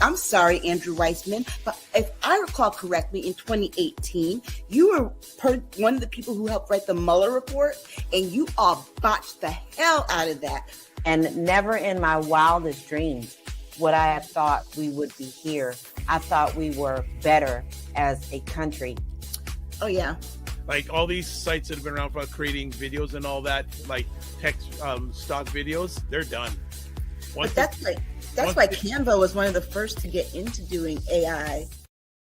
I'm sorry, Andrew Weissman, but if I recall correctly, in 2018, you were one of the people who helped write the Mueller report, and you all botched the hell out of that. And never in my wildest dreams would I have thought we would be here. I thought we were better as a country. Oh, yeah. Like all these sites that have been around for creating videos and all that, like text stock videos, they're done. But that's why Canva was one of the first to get into doing AI.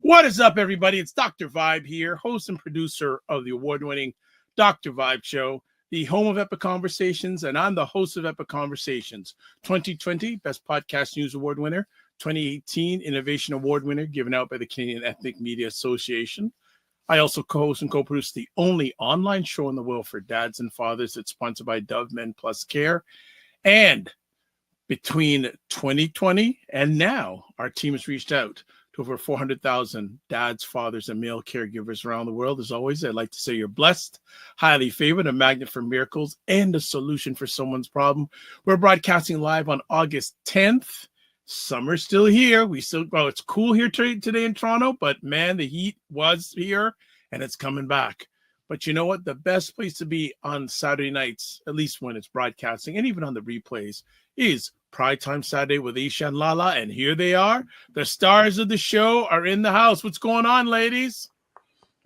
What is up, everybody? It's Dr. Vibe here, host and producer of the award-winning Dr. Vibe Show, the home of Epic Conversations, and I'm the host of Epic Conversations. 2020 Best Podcast News Award winner, 2018 Innovation Award winner given out by the Canadian Ethnic Media Association. I also co-host and co-produce the only online show in the world for dads and fathers that's sponsored by Dove Men Plus Care. And between 2020 and now, our team has reached out to over 400,000 dads, fathers, and male caregivers around the world. As always, I'd like to say you're blessed, highly favored, a magnet for miracles, and a solution for someone's problem. We're broadcasting live on August 10th. Summer's still here. It's cool here today in Toronto, but man, the heat was here and it's coming back. But you know what? The best place to be on Saturday nights, at least when it's broadcasting and even on the replays, is Primetime Saturday with Aisha LaLa. And here they are. The stars of the show are in the house. What's going on, ladies?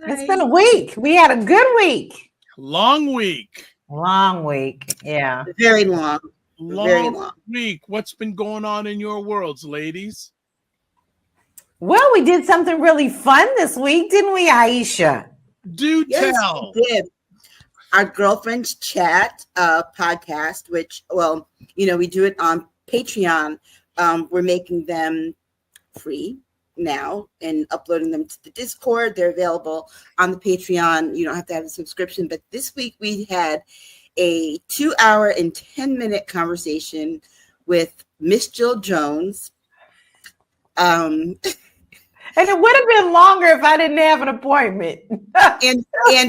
It's been a week. We had a good week. Long week. Long week. Yeah. Very long. Very long week. What's been going on in your worlds, ladies? Well, we did something really fun this week, didn't we, Aisha? Yes, tell. We did. Our Girlfriends Chat podcast, which, we do it on Patreon. We're making them free now and uploading them to the Discord. They're available on the Patreon. You don't have to have a subscription. But this week we had a 2-hour and 10-minute conversation with Miss Jill Jones. And it would have been longer if I didn't have an appointment. and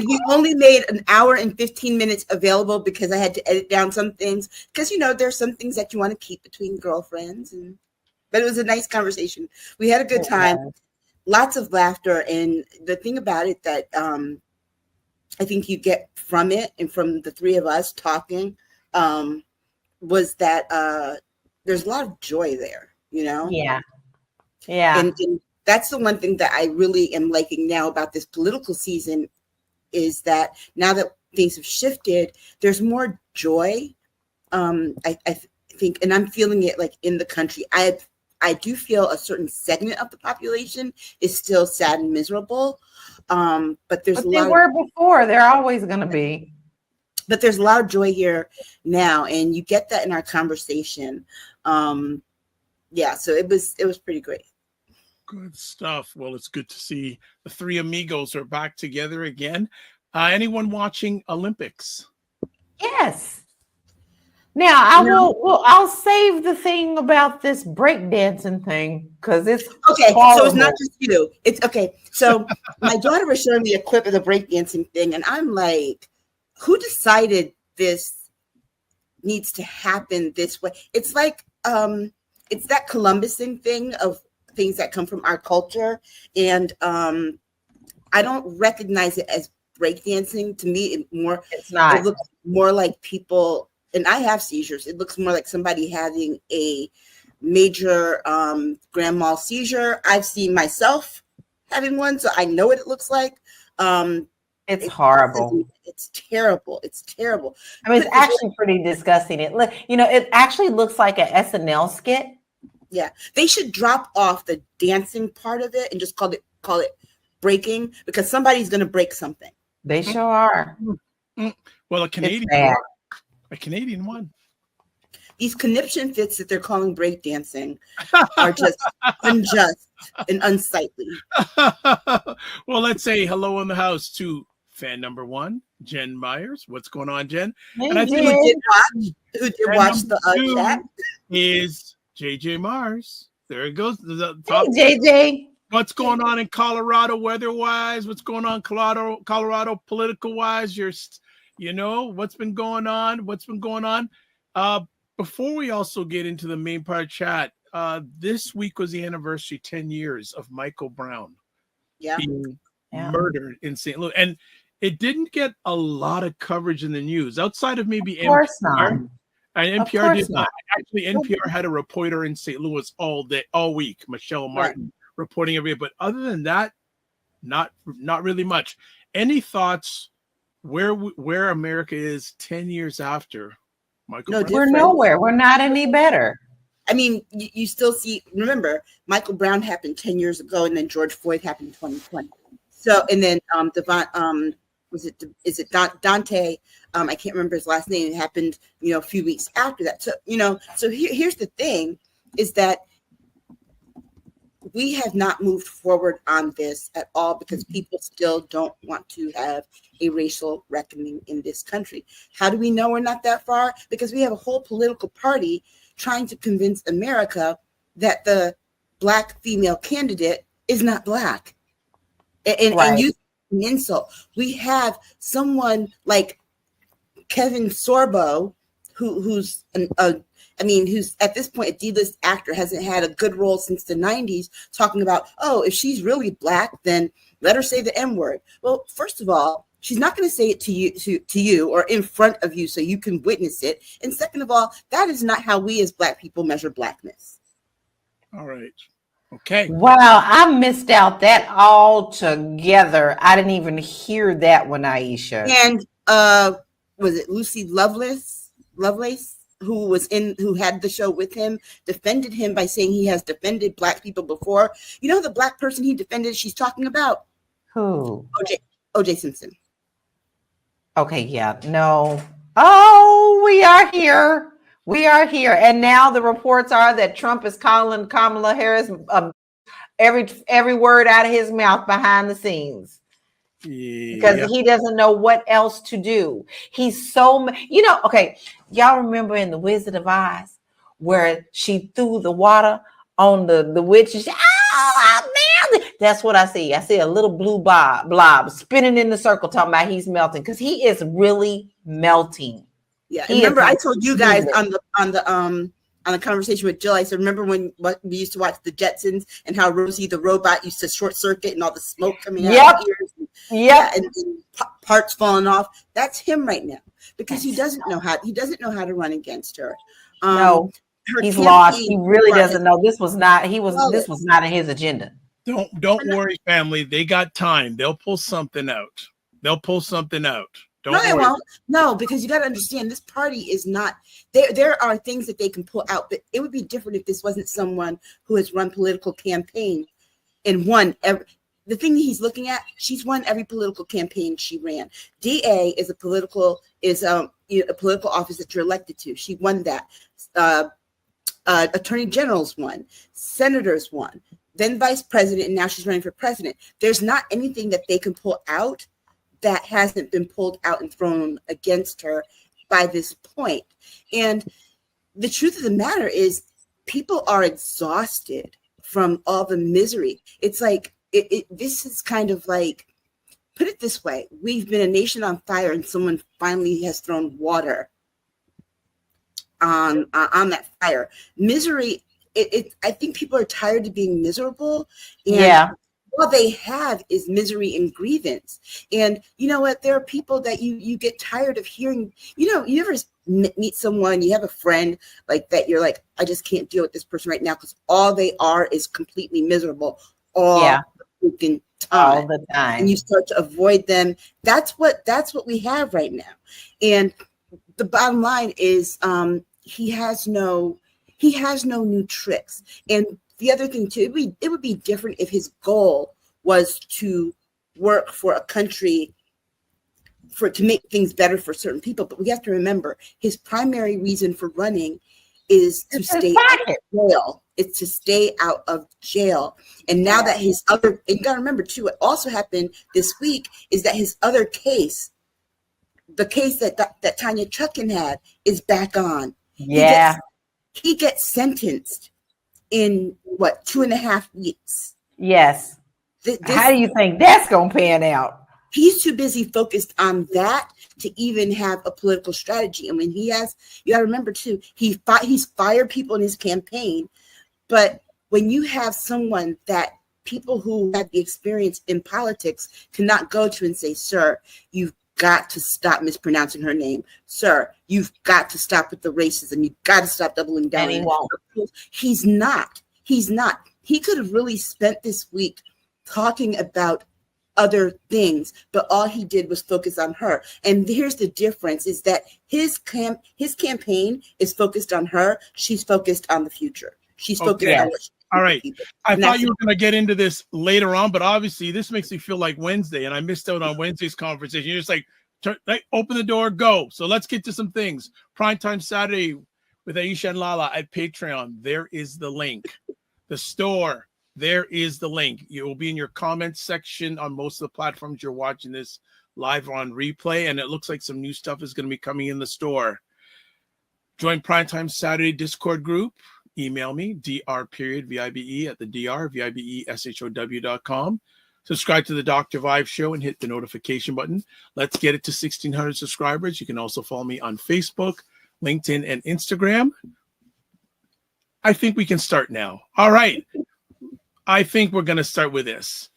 we only made an hour and 15 minutes available because I had to edit down some things. Because, there's some things that you want to keep between girlfriends. But it was a nice conversation. We had a good time. Lots of laughter. And the thing about it that I think you get from it and from the three of us talking was that there's a lot of joy there, Yeah. And that's the one thing that I really am liking now about this political season is that now that things have shifted, there's more joy. I think, and I'm feeling it like in the country. I do feel a certain segment of the population is still sad and miserable. But there's a lot. They were before. They're always going to be. But there's a lot of joy here now, and you get that in our conversation. So it was pretty great. Good stuff. Well, it's good to see the three amigos are back together again. Anyone watching Olympics? Yes. Now I'll save the thing about this breakdancing thing because it's okay. horrible. So it's not just you. It's okay. So my daughter was showing me a clip of the breakdancing thing, and I'm like, who decided this needs to happen this way? It's like it's that Columbusing thing of things that come from our culture, and I don't recognize it as breakdancing. To me, it's not. It looks more like people. And I have seizures. It looks more like somebody having a major grand mal seizure. I've seen myself having one, so I know what it looks like. It's horrible. It's terrible. It's terrible. I mean, it's actually pretty disgusting. It actually looks like an SNL skit. Yeah, they should drop off the dancing part of it and just call it breaking because somebody's going to break something. They sure are. Well, a Canadian one. These conniption fits that they're calling breakdancing are just unjust and unsightly. Well, let's say hello in the house to fan number one, Jen Myers. What's going on, Jen? Hey, and I think who did watch the chat is JJ Mars. There it goes. The top. Hey, JJ. What's going on in Colorado weather-wise? What's going on Colorado political-wise? What's been going on? Before we also get into the main part of chat, this week was the anniversary 10 years of Michael Brown being murdered in St. Louis. And it didn't get a lot of coverage in the news outside of maybe NPR. And NPR did not. Actually, NPR had a reporter in St. Louis all week, Michelle Martin, reporting every day. But other than that, not really much. Any thoughts where America is 10 years after Michael Brown? We're nowhere. We're not any better. I mean, you still see, remember, Michael Brown happened 10 years ago, and then George Floyd happened in 2020. So, and then Dante? I can't remember his last name. It happened, a few weeks after that. So, here's the thing is that we have not moved forward on this at all because people still don't want to have a racial reckoning in this country. How do we know we're not that far? Because we have a whole political party trying to convince America that the Black female candidate is not Black. And you an insult. We have someone like Kevin Sorbo, who's who's at this point a D-list actor, hasn't had a good role since the 90s, talking about, if she's really Black, then let her say the N-word. Well, first of all, she's not going to say it to you or in front of you so you can witness it. And second of all, that is not how we as Black people measure Blackness. All right. Okay. Wow, I missed out that altogether. I didn't even hear that one, Aisha. And was it Lucy Lovelace, who had the show with him, defended him by saying he has defended Black people before. The Black person he defended, she's talking about? Who? O.J. Simpson. Okay, yeah, no. Oh, we are here. We are here. And now the reports are that Trump is calling Kamala Harris every word out of his mouth behind the scenes. Because he doesn't know what else to do. He's so, okay, y'all remember in The Wizard of Oz where she threw the water on the witch and she, man, that's what I see. I see a little blue blob spinning in the circle talking about he's melting because he is really melting. Yeah, remember I told you guys on the conversation with Jill, I said, remember when we used to watch the Jetsons and how Rosie the robot used to short circuit and all the smoke coming out of ears? And parts falling off. That's him right now because he doesn't know how to run against her. No, he's lost. He really doesn't know. This was not in his agenda. Don't worry, family. They got time. They'll pull something out. Don't worry. They won't. No, because you got to understand this party is not there. There are things that they can pull out, but it would be different if this wasn't someone who has run political campaigns and won the thing he's looking at. She's won every political campaign she ran. DA is a political office that you're elected to. She won that. Attorney generals won. Senators won. Then vice president, and now she's running for president. There's not anything that they can pull out that hasn't been pulled out and thrown against her by this point. And the truth of the matter is people are exhausted from all the misery. It's like, this is kind of like, put it this way, we've been a nation on fire and someone finally has thrown water on that fire. Misery, I think people are tired of being miserable. And all they have is misery and grievance. And you know what? There are people that you get tired of hearing. You ever meet someone, you have a friend like that, you're like, I just can't deal with this person right now because all they are is completely miserable all the freaking time. All the time. And you start to avoid them. That's what we have right now. And the bottom line is he has no new tricks. And the other thing too, it would be different if his goal was to work for a country to make things better for certain people. But we have to remember his primary reason for running is to stay out of jail. It's to stay out of jail. And now that and you got to remember too, what also happened this week is that his other case, the case that Tanya Chutkan had, is back on. Yeah. He gets sentenced in 2.5 weeks. Yes. How do you think that's going to pan out? He's too busy focused on that to even have a political strategy. I mean, you got to remember too, he's fired people in his campaign, But when you have someone that people who had the experience in politics cannot go to and say, sir, you've got to stop mispronouncing her name. Sir, you've got to stop with the racism. You've got to stop doubling down. And he won't. He's not. He could have really spent this week talking about other things, but all he did was focus on her. And here's the difference is that his campaign is focused on her. She's focused on the future. She's focused on what she all right. people. I thought you were going to get into this later on, but obviously this makes me feel like Wednesday, and I missed out on Wednesday's conversation. You're just like, open the door, go. So let's get to some things. Primetime Saturday with Aisha LaLa at Patreon. There is the link. The store. There is the link. It will be in your comments section on most of the platforms you're watching this live on replay, and it looks like some new stuff is going to be coming in the store. Join Primetime Saturday Discord group. Email me, dr.vibe at the drvibeshow.com. Subscribe to the Dr. Vibe Show and hit the notification button. Let's get it to 1,600 subscribers. You can also follow me on Facebook, LinkedIn, and Instagram. I think we can start now. All right. I think we're going to start with this.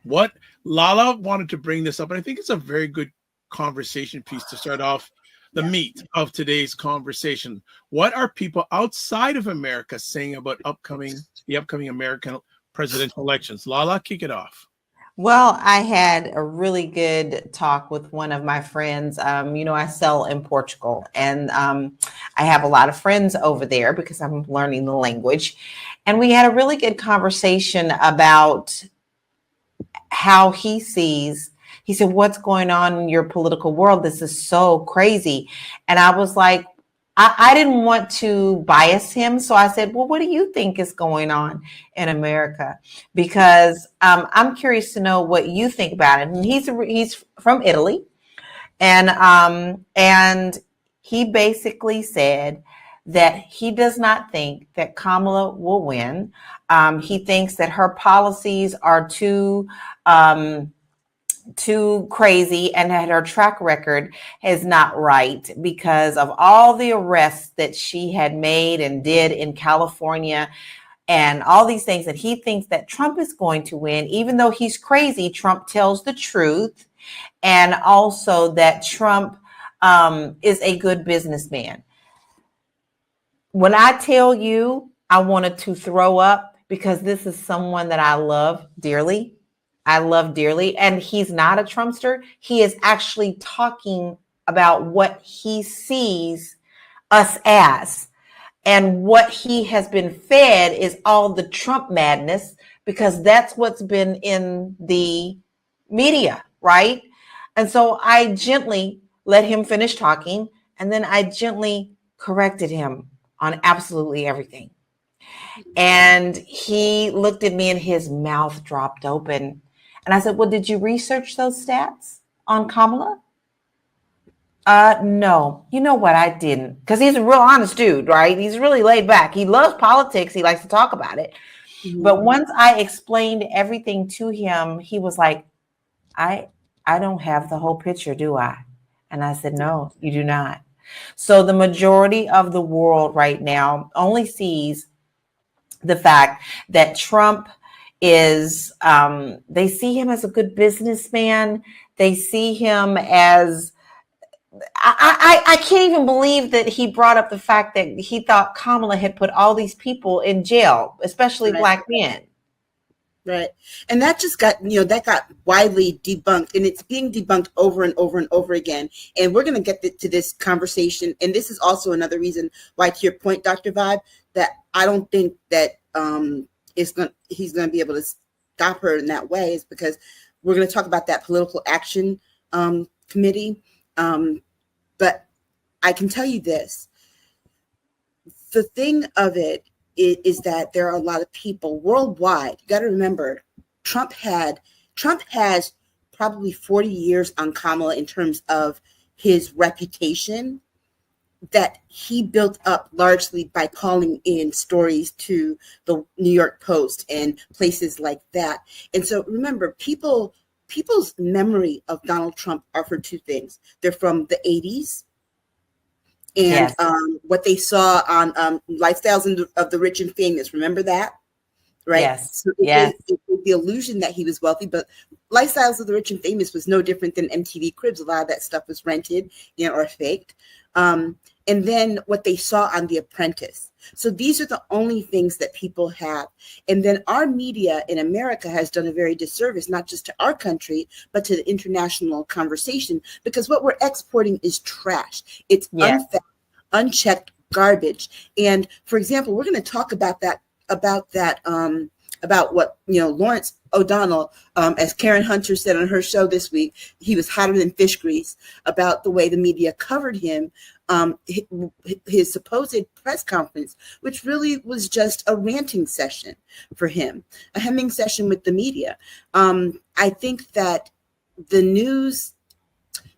What Lala wanted to bring this up, and I think it's a very good conversation piece to start off the meat of today's conversation. What are people outside of America saying about the upcoming American presidential elections? Lala, kick it off. Well, I had a really good talk with one of my friends. I sell in Portugal, and I have a lot of friends over there because I'm learning the language. And we had a really good conversation about how he sees. He said, what's going on in your political world? This is so crazy. And I was like, I didn't want to bias him. So I said, well, what do you think is going on in America? Because I'm curious to know what you think about it. And he's from Italy. And he basically said that he does not think that Kamala will win. He thinks that her policies are too crazy, and that her track record is not right because of all the arrests that she had made and did in California and all these things. That he thinks that Trump is going to win. Even though he's crazy, Trump tells the truth. And also that Trump is a good businessman. When I tell you I wanted to throw up, because this is someone that I love dearly. And he's not a Trumpster. He is actually talking about what he sees us as. And what he has been fed is all the Trump madness, because that's what's been in the media, right? And so I gently let him finish talking, and then I gently corrected him on absolutely everything. And he looked at me and his mouth dropped open. And I said, well, did you research those stats on Kamala? No. You know what? I didn't. Because he's a real honest dude, right? He's really laid back. He loves politics. He likes to talk about it. Mm-hmm. But once I explained everything to him, he was like, I don't have the whole picture, do I? And I said, no, you do not. So the majority of the world right now only sees the fact that Trump is, they see him as a good businessman. They see him as, I can't even believe that he brought up the fact that he thought Kamala had put all these people in jail, especially Black men. Right. And that just got, that got widely debunked, and it's being debunked over and over and over again. And we're going to get to this conversation. And this is also another reason why, to your point, Dr. Vibe, that I don't think that he's going to be able to stop her in that way, is because we're going to talk about that political action committee. But I can tell you this, the thing of it is that there are a lot of people worldwide. You got to remember, Trump has probably 40 years on Kamala in terms of his reputation that he built up largely by calling in stories to the New York Post and places like that. And so remember, people's memory of Donald Trump are for two things. They're from the 80s and Yes. what they saw on Lifestyles of the Rich and Famous. Remember that? Right. Yes. So Yes. it gave the illusion that he was wealthy, but Lifestyles of the Rich and Famous was no different than MTV Cribs. A lot of that stuff was rented, or faked. And then what they saw on The Apprentice. So these are the only things that people have. And then our media in America has done a very disservice, not just to our country, but to the international conversation, because what we're exporting is trash. It's unfact, unchecked garbage. And for example, we're going to talk about that, about what, Lawrence O'Donnell, as Karen Hunter said on her show this week, he was hotter than fish grease, about the way the media covered him, his supposed press conference, which really was just a ranting session for him, a hemming session with the media. I think that the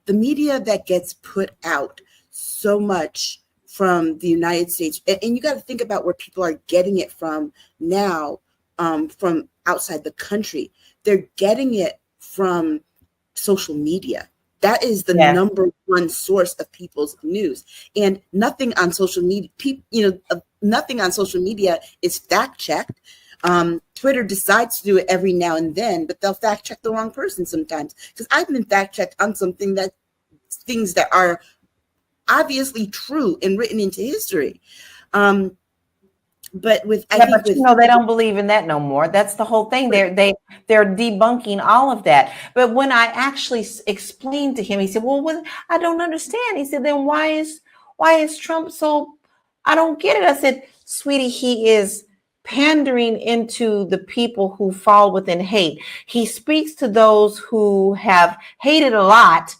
media that gets put out so much from the United States, and you got to think about where people are getting it from now, from outside the country. They're getting it from social media. That is the number one source of people's news, and nothing on social media. Nothing on social media is fact checked. Twitter decides to do it every now and then, but they'll fact check the wrong person sometimes. Because I've been fact checked on things that are obviously true and written into history. But they don't believe in that no more. That's the whole thing. They're debunking all of that. But when I actually explained to him, he said, "Well, I don't understand." He said, "Then why is Trump so? I don't get it." I said, "Sweetie, he is pandering into the people who fall within hate. He speaks to those who have hated a lot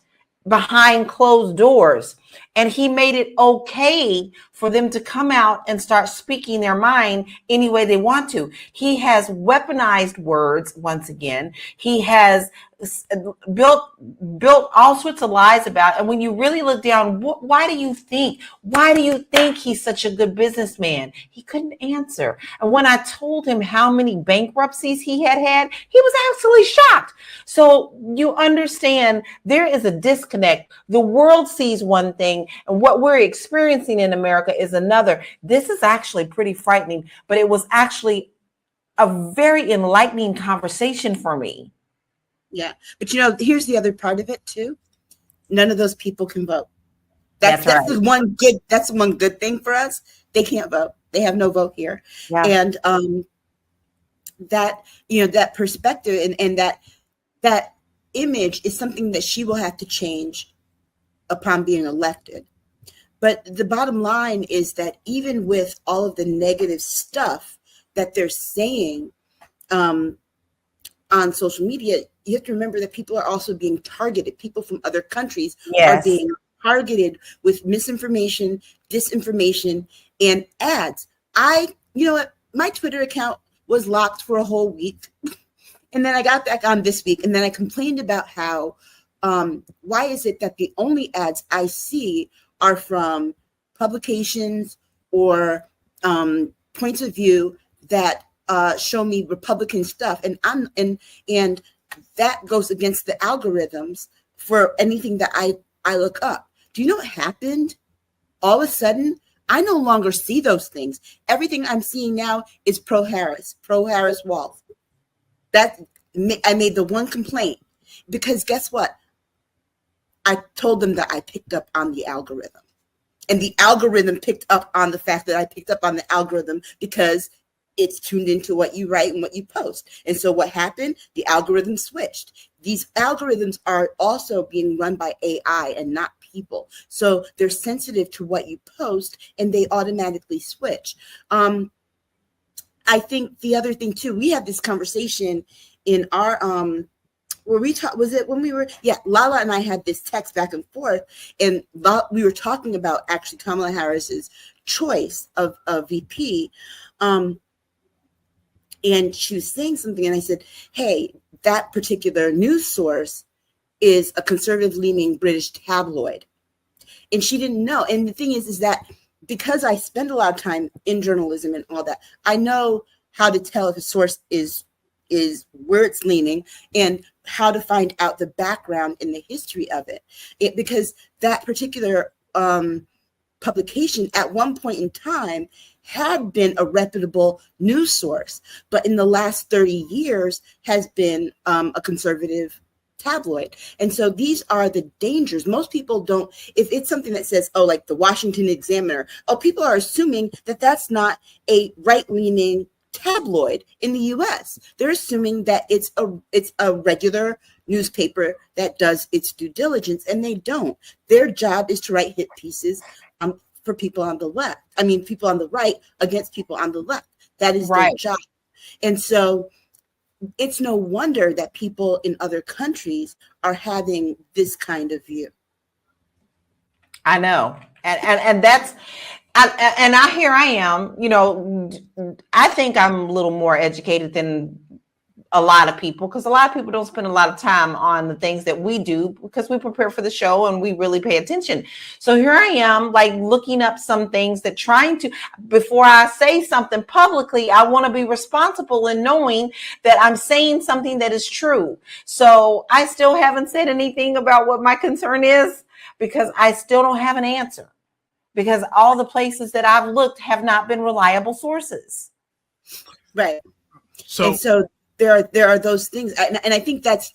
behind closed doors. And he made it okay for them to come out and start speaking their mind any way they want to. He has weaponized words once again. He has built all sorts of lies about. And when you really look down, why do you think he's such a good businessman? He couldn't answer. And when I told him how many bankruptcies he had, he was absolutely shocked. So you understand there is a disconnect. The world sees one thing, and what we're experiencing in America is another. This is actually pretty frightening, but it was actually a very enlightening conversation for me. Yeah. But here's the other part of it too. None of those people can vote. That's right. the one good thing for us. They can't vote. They have no vote here. Yeah. And that perspective and that image is something that she will have to change upon being elected. But the bottom line is that even with all of the negative stuff that they're saying on social media, you have to remember that people are also being targeted. People from other countries are being targeted with misinformation, disinformation, and ads. My Twitter account was locked for a whole week. And then I got back on this week, and then I complained about how, why is it that the only ads I see are from publications or points of view that show me Republican stuff, and that goes against the algorithms for anything that I look up. Do you know what happened? All of a sudden, I no longer see those things. Everything I'm seeing now is pro-Harris walls. I made the one complaint because guess what? I told them that I picked up on the algorithm, and the algorithm picked up on the fact that I picked up on the algorithm because it's tuned into what you write and what you post. And so what happened? The algorithm switched. These algorithms are also being run by AI and not people. So they're sensitive to what you post and they automatically switch. I think the other thing too, we had this conversation in our where we talked, was it when we were, Lala and I had this text back and forth, and we were talking about actually Kamala Harris's choice of VP. And she was saying something, and I said, hey, that particular news source is a conservative-leaning British tabloid. And she didn't know. And the thing is that because I spend a lot of time in journalism and all that, I know how to tell if a source is where it's leaning and how to find out the background and the history of it. Because that particular publication at one point in time had been a reputable news source, but in the last 30 years has been a conservative tabloid. And so these are the dangers. Most people don't, if it's something that says, oh, like the Washington Examiner, oh, people are assuming that that's not a right-leaning tabloid in the US. They're assuming that it's a regular newspaper that does its due diligence, and they don't. Their job is to write hit pieces for people on the left. I mean, people on the right against people on the left. That is their job. And so it's no wonder that people in other countries are having this kind of view. I know. And that's, here I am, you know, I think I'm a little more educated than a lot of people, because a lot of people don't spend a lot of time on the things that we do because we prepare for the show and we really pay attention. So here I am, like looking up some things that before I say something publicly, I want to be responsible in knowing that I'm saying something that is true. So I still haven't said anything about what my concern is because I still don't have an answer, because all the places that I've looked have not been reliable sources. Right. So there are those things, and I think that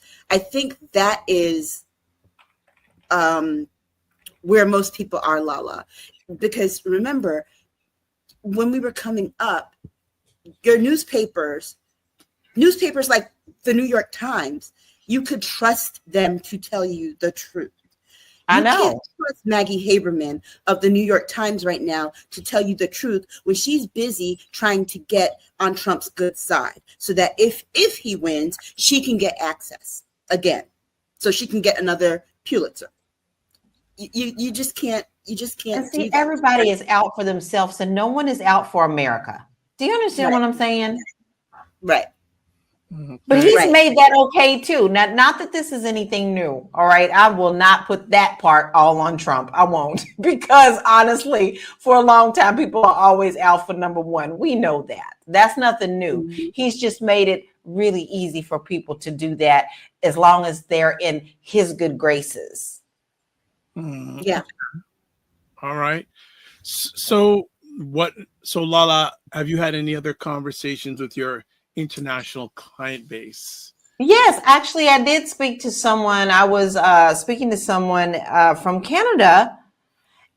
is where most people are, Lala, because remember, when we were coming up, your newspapers like the New York Times, you could trust them to tell you the truth. I know. You can't trust Maggie Haberman of the New York Times right now to tell you the truth when she's busy trying to get on Trump's good side, so that if he wins, she can get access again, so she can get another Pulitzer. You just can't. And see, everybody is out for themselves, and no one is out for America. Do you understand what I'm saying? Right. But he's made that okay too. Not that this is anything new. All right. I will not put that part all on Trump. I won't, because honestly, for a long time, people are always out for number one. We know that. That's nothing new. Mm-hmm. He's just made it really easy for people to do that as long as they're in his good graces. Mm-hmm. Yeah. All right. So Lala, have you had any other conversations with your international client base? Yes, actually, I did speak to someone. I was speaking to someone from Canada,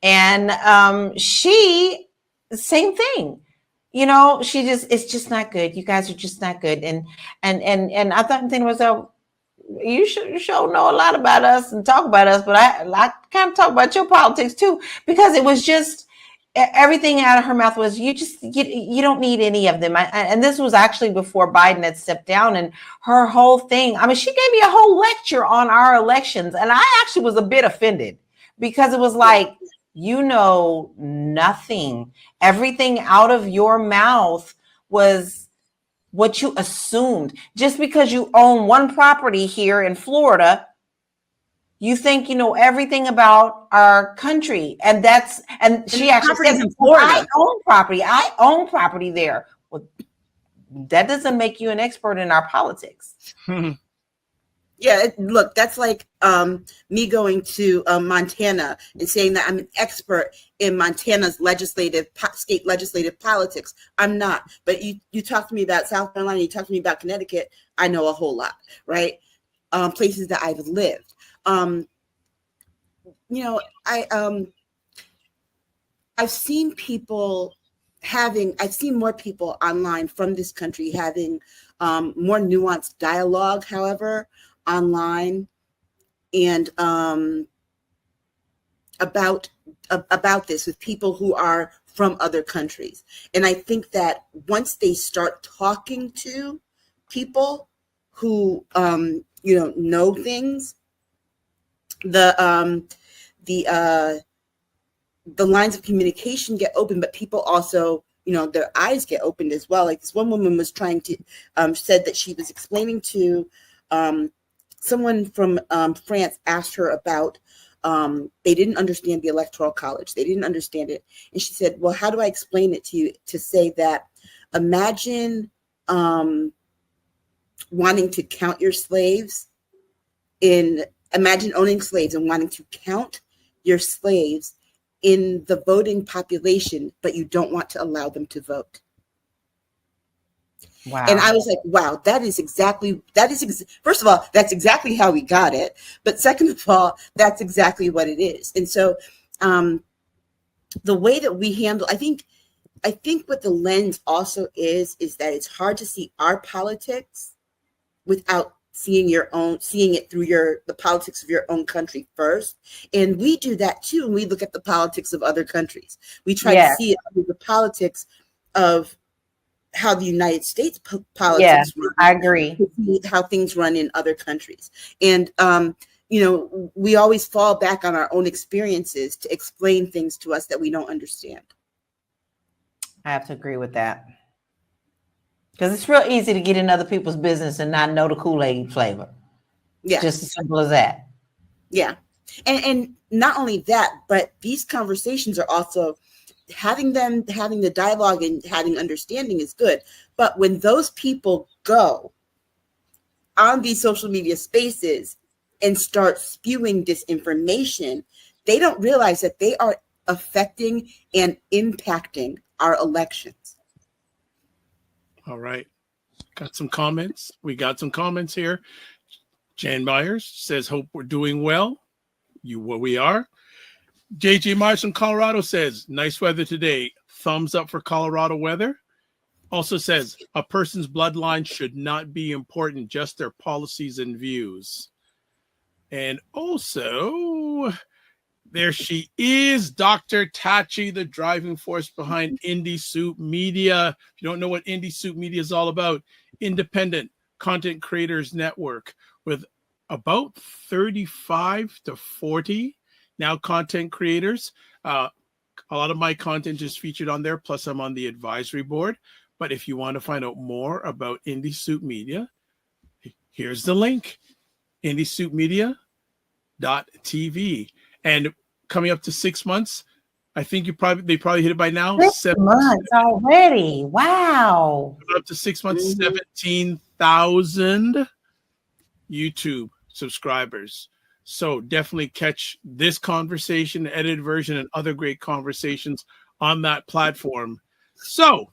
and she, same thing. You know, it's just not good. You guys are just not good. And I thought and thinking to myself, you should know a lot about us and talk about us, but I kind of talk about your politics too, because it was just everything out of her mouth was, you don't need any of them. And this was actually before Biden had stepped down, and her whole thing, I mean, she gave me a whole lecture on our elections, and I actually was a bit offended, because it was like, you know nothing. Everything out of your mouth was what you assumed. Just because you own one property here in Florida, you think you know everything about our country, and she actually said, I own property there. Well, that doesn't make you an expert in our politics. Yeah, look, that's like me going to Montana and saying that I'm an expert in Montana's state legislative politics. I'm not. But you talk to me about South Carolina, you talk to me about Connecticut, I know a whole lot, right? Places that I've lived. You know, I've seen more people online from this country having more nuanced dialogue, however, online, and about this with people who are from other countries. And I think that once they start talking to people who know things, the lines of communication get open, but people also, their eyes get opened as well. Like this one woman was trying to said that she was explaining to someone from France, asked her about they didn't understand the Electoral College. They didn't understand it. And she said, well, how do I explain it to you to say that imagine wanting to count your slaves imagine owning slaves and wanting to count your slaves in the voting population, but you don't want to allow them to vote. Wow. And I was like, wow, first of all, that's exactly how we got it. But second of all, that's exactly what it is. And so the way that we handle, I think what the lens also is that it's hard to see our politics without seeing it through the politics of your own country first. And we do that too. And we look at the politics of other countries. We try to see it through the politics of how the United States politics run. I agree. How things run in other countries. And, we always fall back on our own experiences to explain things to us that we don't understand. I have to agree with that. Because it's real easy to get in other people's business and not know the Kool-Aid flavor. Yeah. Just as simple as that. Yeah. And not only that, but these conversations are also having the dialogue and having understanding is good. But when those people go on these social media spaces and start spewing disinformation, they don't realize that they are affecting and impacting our elections. All right. Got some comments. We got some comments here. Jan Myers says, hope we're doing well. We are. JJ Myers from Colorado says, nice weather today. Thumbs up for Colorado weather. Also says, a person's bloodline should not be important, just their policies and views. And also, there she is, Dr. Tachi, the driving force behind Indie Soup Media. If you don't know what Indie Soup Media is all about, independent content creators network with about 35 to 40 now content creators. A lot of my content is featured on there, plus I'm on the advisory board. But if you want to find out more about Indie Soup Media, here's the link, indiesoupmedia.tv. And coming up to 6 months, I think they probably hit it by now. 7 months already. Wow. Up to 6 months, 17,000 YouTube subscribers. So definitely catch this conversation, edited version, and other great conversations on that platform. So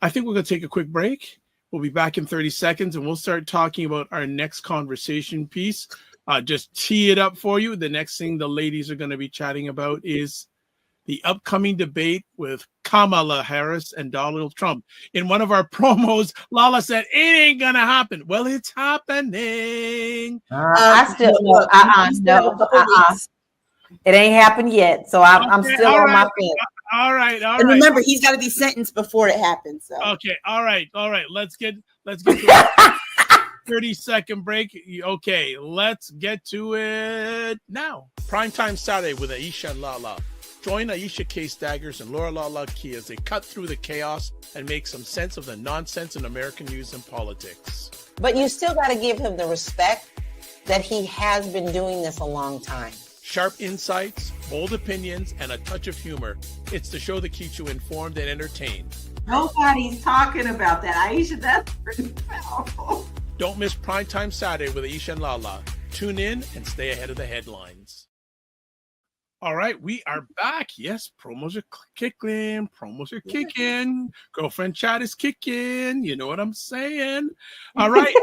I think we're going to take a quick break. We'll be back in 30 seconds, and we'll start talking about our next conversation piece. Just tee it up for you. The next thing the ladies are going to be chatting about is the upcoming debate with Kamala Harris and Donald Trump. In one of our promos, Lala said, it ain't going to happen. Well, it's happening. I still no. It ain't happened yet. So I'm still on my fence. All right. And remember, he's got to be sentenced before it happens. So. Okay. All right. Let's get to it. 30-second break. Okay, let's get to it now. Primetime Saturday with Aisha LaLa. Join Aisha K. Staggers and Laura LaLa Key as they cut through the chaos and make some sense of the nonsense in American news and politics. But you still got to give him the respect that he has been doing this a long time. Sharp insights, bold opinions, and a touch of humor. It's the show that keeps you informed and entertained. Nobody's talking about that. Aisha, that's pretty powerful. Don't miss Primetime Saturday with Aisha and LaLa. Tune in and stay ahead of the headlines. All right, we are back. Yes, promos are kicking. Girlfriend chat is kicking. You know what I'm saying? All right,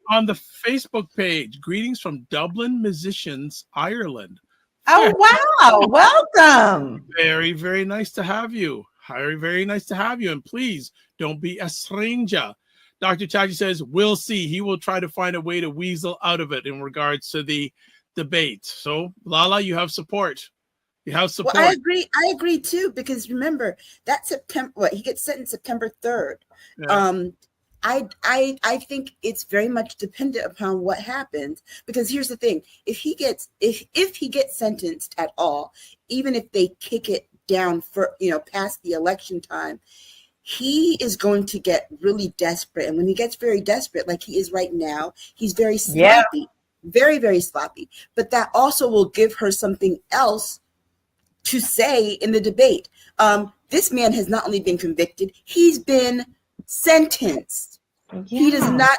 on the Facebook page, greetings from Dublin Musicians, Ireland. Oh, wow. Welcome. Very, very nice to have you. Very, very nice to have you. And please don't be a stranger. Dr. Tachi says, we'll see. He will try to find a way to weasel out of it in regards to the debate. So, Lala, you have support. You have support. Well, I agree too, because remember that he gets sentenced September 3rd. Yeah. I think it's very much dependent upon what happens, because here's the thing: if he gets sentenced at all, even if they kick it down for past the election time, he is going to get really desperate. And when he gets very desperate, like he is right now, he's very sloppy, very, very sloppy. But that also will give her something else to say in the debate. This man has not only been convicted, he's been sentenced. Yeah. He does not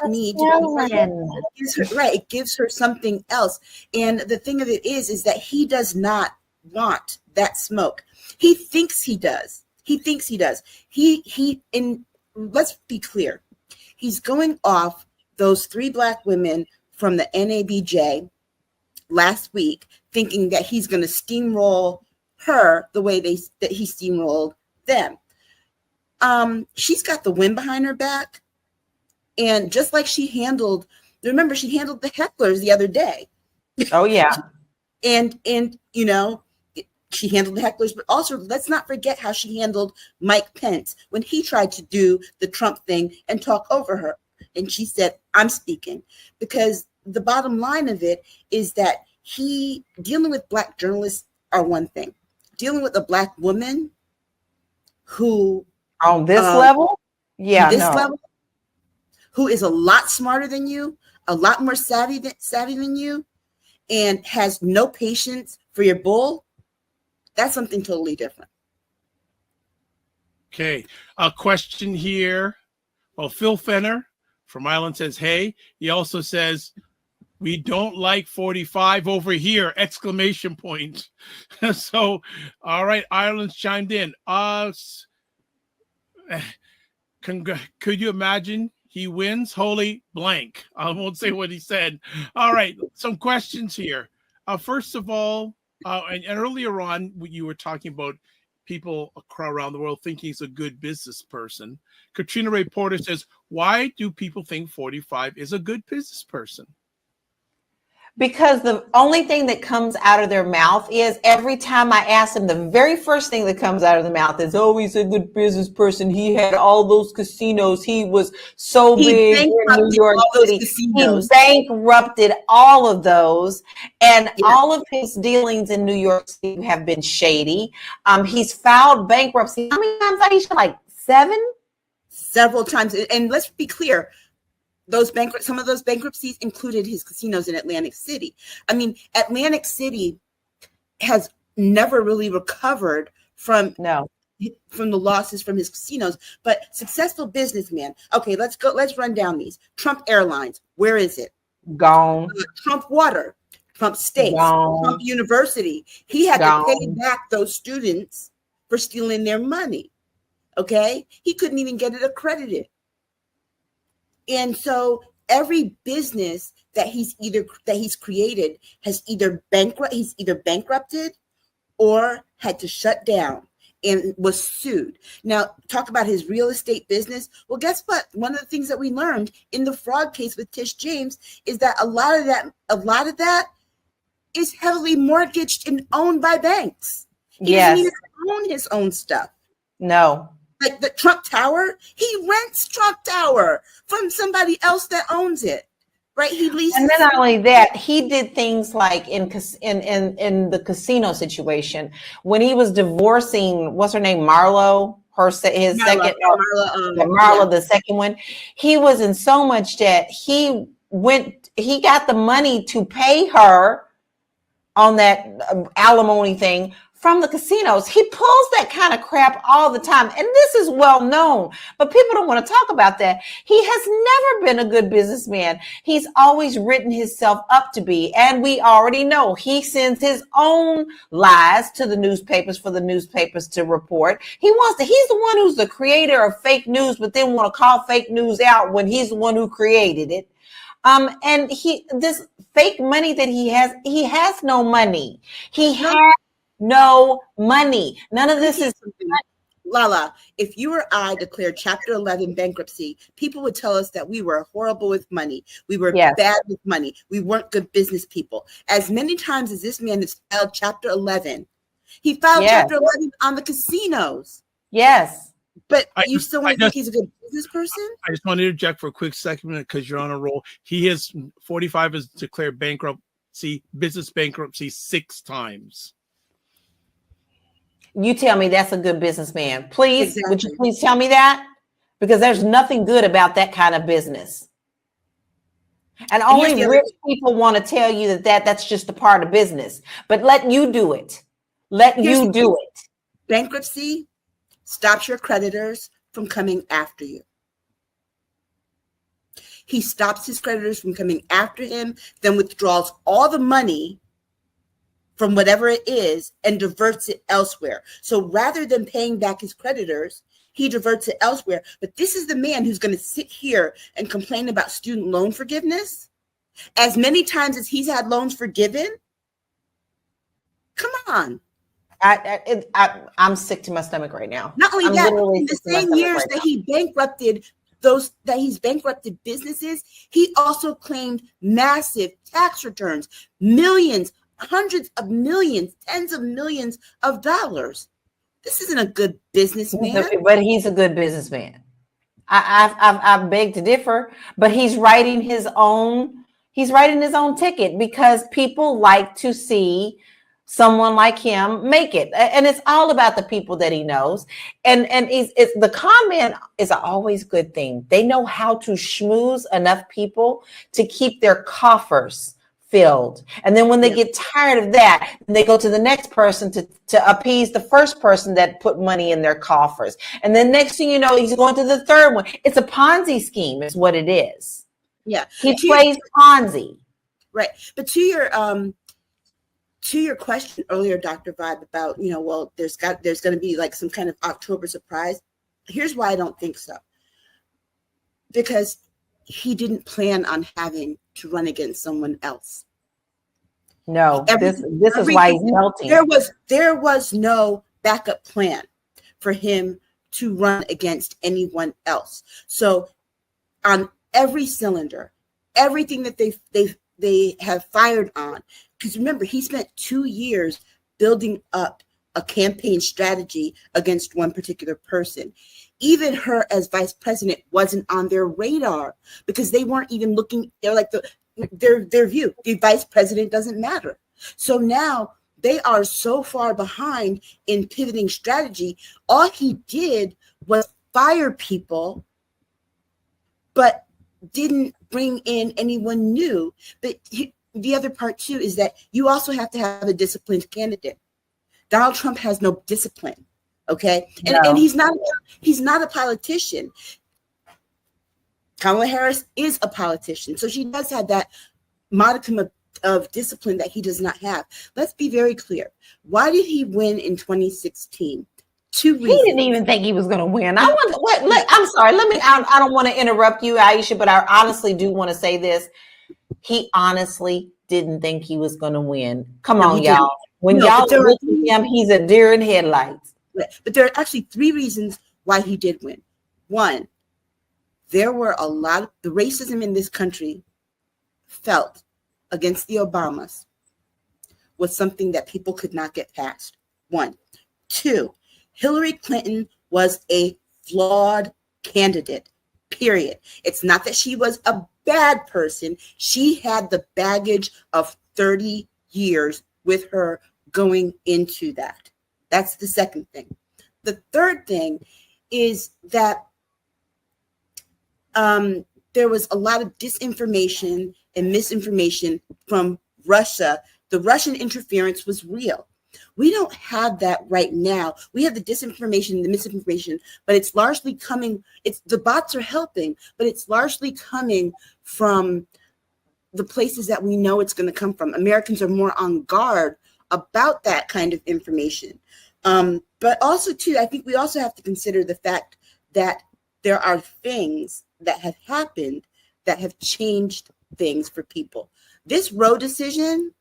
need to be right. It gives her something else. And the thing of it is that he does not want that smoke. He thinks he does. And let's be clear. He's going off those 3 Black women from the NABJ last week, thinking that he's going to steamroll her the way that he steamrolled them. She's got the wind behind her back. And just like she handled the hecklers the other day. Oh, yeah. and she handled the hecklers, but also let's not forget how she handled Mike Pence when he tried to do the Trump thing and talk over her. And she said, I'm speaking. Because the bottom line of it is that dealing with Black journalists are one thing. Dealing with a Black woman who on this level, level, who is a lot smarter than you, a lot more savvy than you, and has no patience for your bull, that's something totally different. Okay, a question here. Well, Phil Fenner from Ireland says, hey, he also says, we don't like 45 over here, exclamation point. So, all right, Ireland's chimed in. Could you imagine he wins? Holy blank. I won't say what he said. All right, some questions here. First of all, and earlier on, you were talking about people around the world thinking he's a good business person. Katrina Ray Porter says, why do people think 45 is a good business person? Because the only thing that comes out of their mouth is, every time I ask them, the very first thing that comes out of the mouth is, oh, he's a good business person. He had all those casinos. He was so big in New York City. He bankrupted all of those. And all of his dealings in New York City have been shady. He's filed bankruptcy. How many times, Aisha? Like 7? Several times. And let's be clear. Some of those bankruptcies included his casinos in Atlantic City. I mean, Atlantic City has never really recovered from the losses from his casinos, but successful businessman. Okay, let's run down these. Trump Airlines, where is it? Gone. Trump Water, Trump States, Trump University. He had to pay back those students for stealing their money. Okay, he couldn't even get it accredited. And so every business that he's created he's either bankrupted or had to shut down and was sued. Now, talk about his real estate business. Well, guess what? One of the things that we learned in the fraud case with Tish James is that a lot of that is heavily mortgaged and owned by banks. He doesn't even own his own stuff. No. Like the Trump Tower, he rents Trump Tower from somebody else that owns it, right? He leases. And then not only that, he did things like in the casino situation when he was divorcing, what's her name, Marlo, the second one. He was in so much debt. He got the money to pay her on that alimony thing from the casinos. He pulls that kind of crap all the time. And this is well known, but people don't want to talk about that. He has never been a good businessman. He's always written himself up to be. And we already know he sends his own lies to the newspapers for the newspapers to report. He's the one who's the creator of fake news, but then want to call fake news out when he's the one who created it. And this fake money that he has no money. He has no money. None of this is LaLa. If you or I declared Chapter 11 bankruptcy, people would tell us that we were horrible with money. We were bad with money. We weren't good business people. As many times as this man has filed Chapter 11, he filed Chapter 11 on the casinos. Yes. But you still want to think he's a good business person? I just want to interject for a quick second because you're on a roll. 45 has declared business bankruptcy 6 times. You tell me that's a good businessman. Please, would you please tell me that? Because there's nothing good about that kind of business. And only rich people want to tell you that's just a part of business. But let you do it. Bankruptcy stops your creditors from coming after you. He stops his creditors from coming after him, then withdraws all the money from whatever it is and diverts it elsewhere. So rather than paying back his creditors, he diverts it elsewhere. But this is the man who's going to sit here and complain about student loan forgiveness as many times as he's had loans forgiven. Come on. I'm sick to my stomach right now. Not only I'm that, literally in the sick to my same stomach years right that now. he's bankrupted businesses, he also claimed massive tax returns, millions, hundreds of millions, tens of millions of dollars. This isn't a good businessman. But he's a good businessman. I beg to differ, but he's writing his own ticket because people like to see someone like him make it. And it's all about the people that he knows. And it's the comment is an always good thing. They know how to schmooze enough people to keep their coffers filled. And then when they get tired of that, they go to the next person to appease the first person that put money in their coffers. And then next thing you know, he's going to the third one. It's a Ponzi scheme is what it is. Yeah. He plays Ponzi. Right. But to your question earlier, Dr. Vibe, about, there's going to be like some kind of October surprise. Here's why I don't think so. Because he didn't plan on having to run against someone else. No, this is why he's melting. There was no backup plan for him to run against anyone else. So on every cylinder, everything that they have fired on, because remember, he spent 2 years building up a campaign strategy against one particular person. Even her as vice president wasn't on their radar because they weren't even looking. They're like their view. The vice president doesn't matter. So now they are so far behind in pivoting strategy. All he did was fire people, but didn't bring in anyone new. But the other part too is that you also have to have a disciplined candidate. Donald Trump has no discipline. Okay. And he's not a politician. Kamala Harris is a politician. So she does have that modicum of discipline that he does not have. Let's be very clear. Why did he win in 2016? 2 reasons. He didn't even think he was going to win. I'm sorry. I don't want to interrupt you, Aisha, but I honestly do want to say this. He honestly didn't think he was going to win. Come on, y'all. When y'all look at him, he's a deer in headlights. But there are actually 3 reasons why he did win. One, there were a lot of the racism in this country felt against the Obamas was something that people could not get past. 1. 2, Hillary Clinton was a flawed candidate, period. It's not that she was a bad person. She had the baggage of 30 years with her going into that. That's the second thing. The third thing is that there was a lot of disinformation and misinformation from Russia. The Russian interference was real. We don't have that right now. We have the disinformation, the misinformation, but it's largely coming. The bots are helping, but it's largely coming from the places that we know it's going to come from. Americans are more on guard about that kind of information. But also, too, I think we also have to consider the fact that there are things that have happened that have changed things for people. This Roe decision,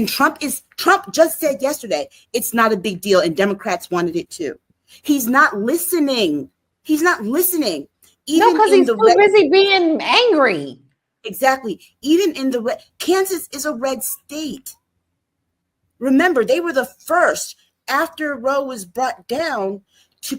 Trump just said yesterday it's not a big deal, and Democrats wanted it too. He's not listening. Even because he's too busy being angry. Exactly. Even in the red, Kansas is a red state. Remember, they were the first after Roe was brought down to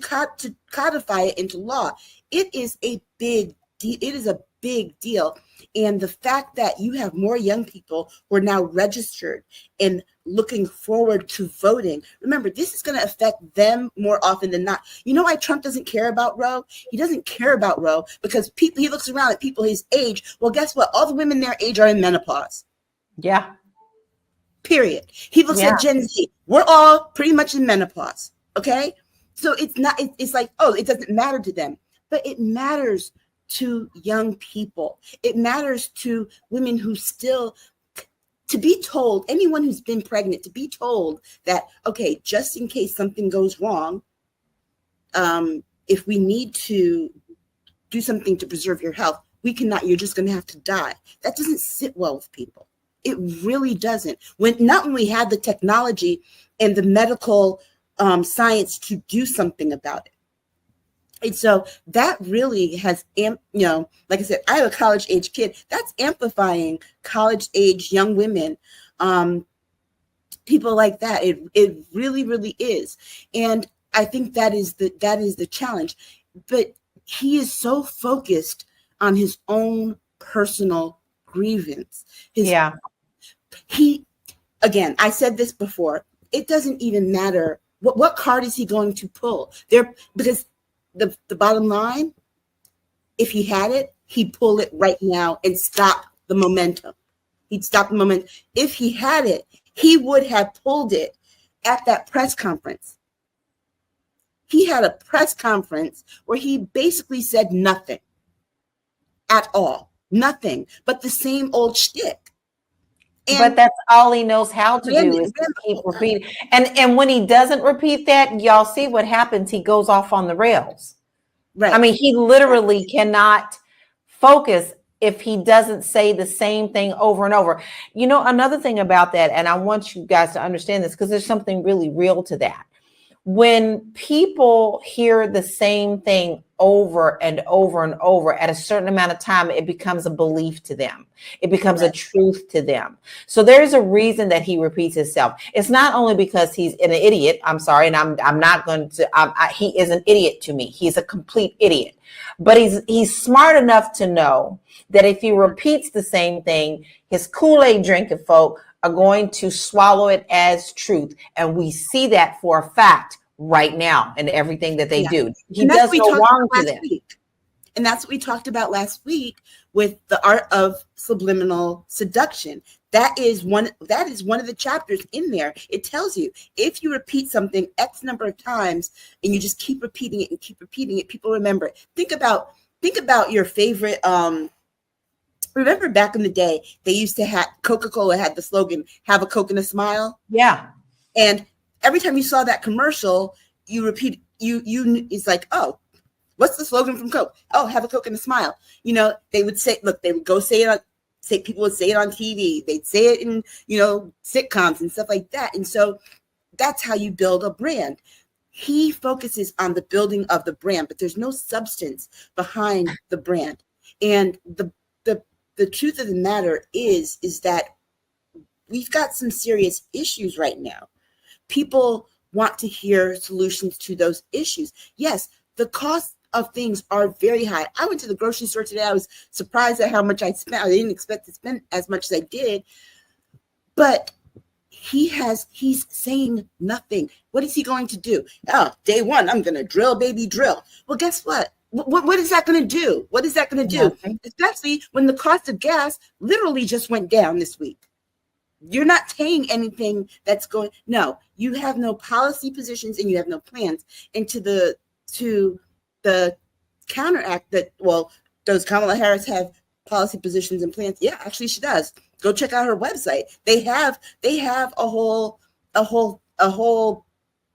codify it into law. It is a big deal. It is a big deal. And the fact that you have more young people who are now registered and looking forward to voting. Remember, this is going to affect them more often than not. You know why Trump doesn't care about Roe? He doesn't care about Roe because he looks around at people his age. Well, guess what? All the women their age are in menopause. Yeah. Period. He looks at Gen Z. We're all pretty much in menopause. Okay. So it's like, oh, it doesn't matter to them, but it matters to young people. It matters to women who still, to be told, anyone who's been pregnant, to be told that, okay, just in case something goes wrong, if we need to do something to preserve your health, we cannot, you're just going to have to die. That doesn't sit well with people. It really doesn't. Not when we have the technology and the medical science to do something about it. And so that really has, like I said, I have a college age kid. That's amplifying college age young women, people like that. It really, really is. And I think that is the challenge. But he is so focused on his own personal grievance. Again, I said this before, it doesn't even matter what card is he going to pull there, because the bottom line, if he had it, he'd pull it right now and stop the momentum. He'd stop the momentum. If he had it, he would have pulled it at that press conference. He had a press conference where he basically said nothing at all. Nothing but the same old shtick. But that's all he knows how to do is to keep repeating. And when he doesn't repeat that, y'all see what happens. He goes off on the rails. Right. I mean, he literally cannot focus if he doesn't say the same thing over and over. You know, another thing about that, and I want you guys to understand this because there's something really real to that. When people hear the same thing over and over and over at a certain amount of time, it becomes a belief to them. It becomes a truth to them. So there's a reason that he repeats himself. It's not only because he's an idiot. I'm sorry. And I'm not going to, he is an idiot to me. He's a complete idiot, but he's smart enough to know that if he repeats the same thing, his Kool-Aid drinking folk are going to swallow it as truth. And we see that for a fact right now in everything that they do. He does no wrong to them. And that's what we talked about last week with the art of subliminal seduction. That is one of the chapters in there. It tells you if you repeat something X number of times and you just keep repeating it and keep repeating it, people remember it. Think about your favorite remember back in the day, they used to have Coca-Cola had the slogan, "Have a Coke and a Smile." Yeah. And every time you saw that commercial, you repeat, it's like, oh, what's the slogan from Coke? Oh, have a Coke and a smile. You know, they would say, look, they would go people would say it on TV. They'd say it in, sitcoms and stuff like that. And so that's how you build a brand. He focuses on the building of the brand, but there's no substance behind the brand. And the truth of the matter is that we've got some serious issues right now. People want to hear solutions to those issues. Yes, the cost of things are very high. I went to the grocery store today. I was surprised at how much I spent. I didn't expect to spend as much as I did. But he's saying nothing. What is he going to do? Oh, day one, I'm going to drill, baby, drill. Well, guess what? What is that going to do? What is that going to do? Nothing. Especially when the cost of gas literally just went down this week. You're not paying anything that's going. No, you have no policy positions and you have no plans. And to the counteract that, well, does Kamala Harris have policy positions and plans? Yeah, actually she does. Go check out her website. They have a whole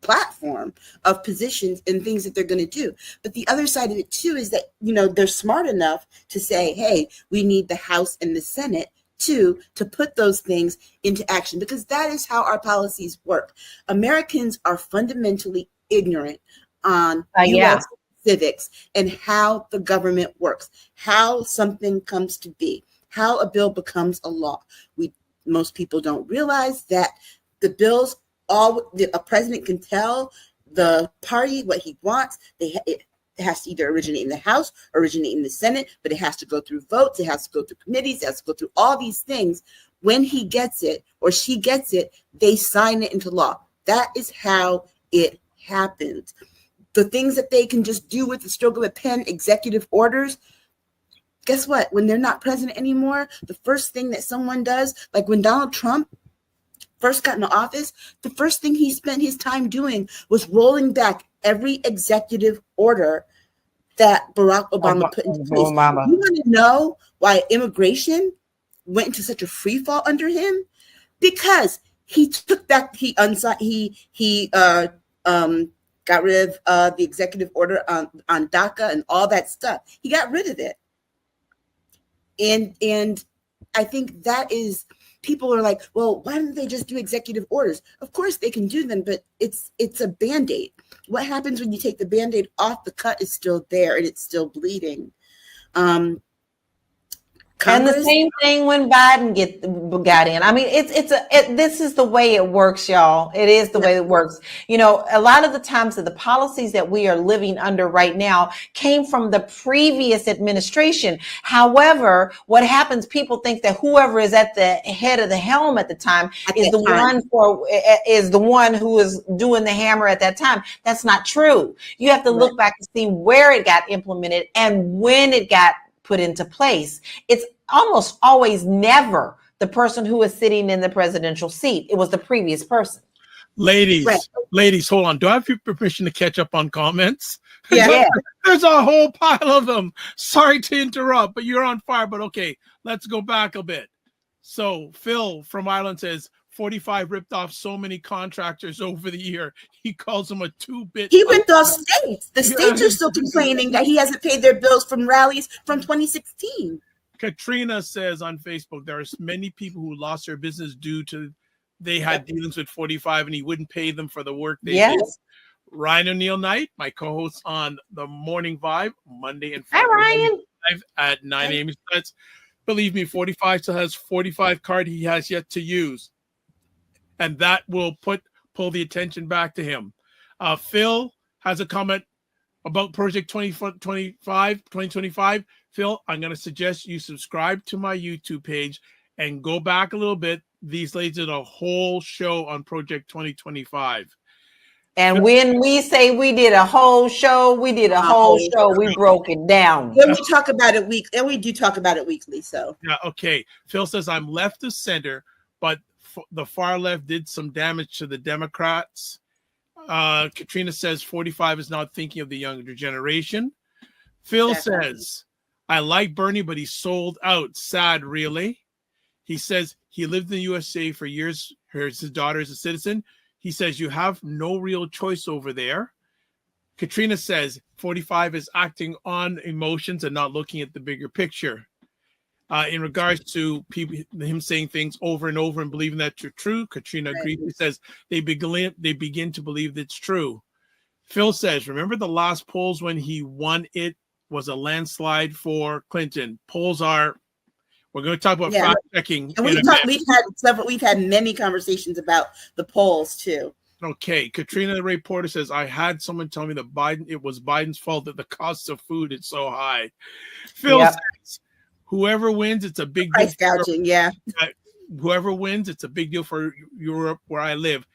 platform of positions and things that they're going to do. But the other side of it too is that, they're smart enough to say, hey, we need the House and the Senate to put those things into action, because that is how our policies work. Americans are fundamentally ignorant on U.S. civics and how the government works, how something comes to be, how a bill becomes a law. Most people don't realize that the bills, a president can tell the party what he wants. It has to either originate in the House, originate in the Senate, but it has to go through votes. It has to go through committees. It has to go through all these things. When he gets it or she gets it, they sign it into law. That is how it happens. The things that they can just do with the stroke of a pen, executive orders, guess what? When they're not president anymore, the first thing that someone does, like when Donald Trump first got into office, the first thing he spent his time doing was rolling back every executive order that Barack Obama put into place. Obama. You want to know why immigration went into such a free fall under him? Because he took that, he got rid of the executive order on DACA and all that stuff. He got rid of it. And I think that is, people are like, well, why don't they just do executive orders? Of course they can do them, but it's a Band-Aid. What happens when you take the Band-Aid off? The cut is still there and it's still bleeding. And the same thing when Biden got in. I mean, this is the way it works, y'all. It is the way it works. You know, a lot of the times the policies that we are living under right now came from the previous administration. However, what happens, people think that whoever is at the head of the helm at the time is the one who is doing the hammer at that time. That's not true. You have to look back and see where it got implemented and when it got put into place. It's almost always never the person who is sitting in the presidential seat. It was the previous person. Ladies, hold on. Do I have your permission to catch up on comments? Yeah. There's a whole pile of them. Sorry to interrupt, but you're on fire. But okay, let's go back a bit. So Phil from Ireland says 45 ripped off so many contractors over the year. He calls them a 2-bit. He ripped off states. The states are still complaining that he hasn't paid their bills from rallies from 2016. Katrina says on Facebook, there are many people who lost their business due to they had dealings with 45 and he wouldn't pay them for the work they did. Ryan O'Neill Knight, my co-host on the Morning Vibe, Monday and Friday. Hi, Ryan. At 9 a.m. Believe me, 45 still has 45 card he has yet to use. And that will pull the attention back to him. Phil has a comment about Project 2025. Phil, I'm going to suggest you subscribe to my YouTube page and go back a little bit. These ladies did a whole show on Project 2025. And when we say we did a whole show, we did a whole show. We broke it down. And we talk about it weekly, and we do talk about it weekly. So yeah, okay. Phil says I'm left of center, but the far left did some damage to the Democrats. Katrina says 45 is not thinking of the younger generation. Phil says, I like Bernie, but he sold out. Sad, really. He says he lived in the USA for years. His daughter is a citizen. He says you have no real choice over there. Katrina says 45 is acting on emotions and not looking at the bigger picture. In regards to him saying things over and over and believing that they're true, Katrina agrees. He says they begin to believe that's true. Phil says, remember the last polls when he won it was a landslide for Clinton. Polls are, we're going to talk about fact checking. And we've had many conversations about the polls too. Okay, Katrina the reporter says, I had someone tell me that it was Biden's fault that the cost of food is so high. Phil says, whoever wins, it's a big price gouging. Whoever wins, it's a big deal for Europe, where I live,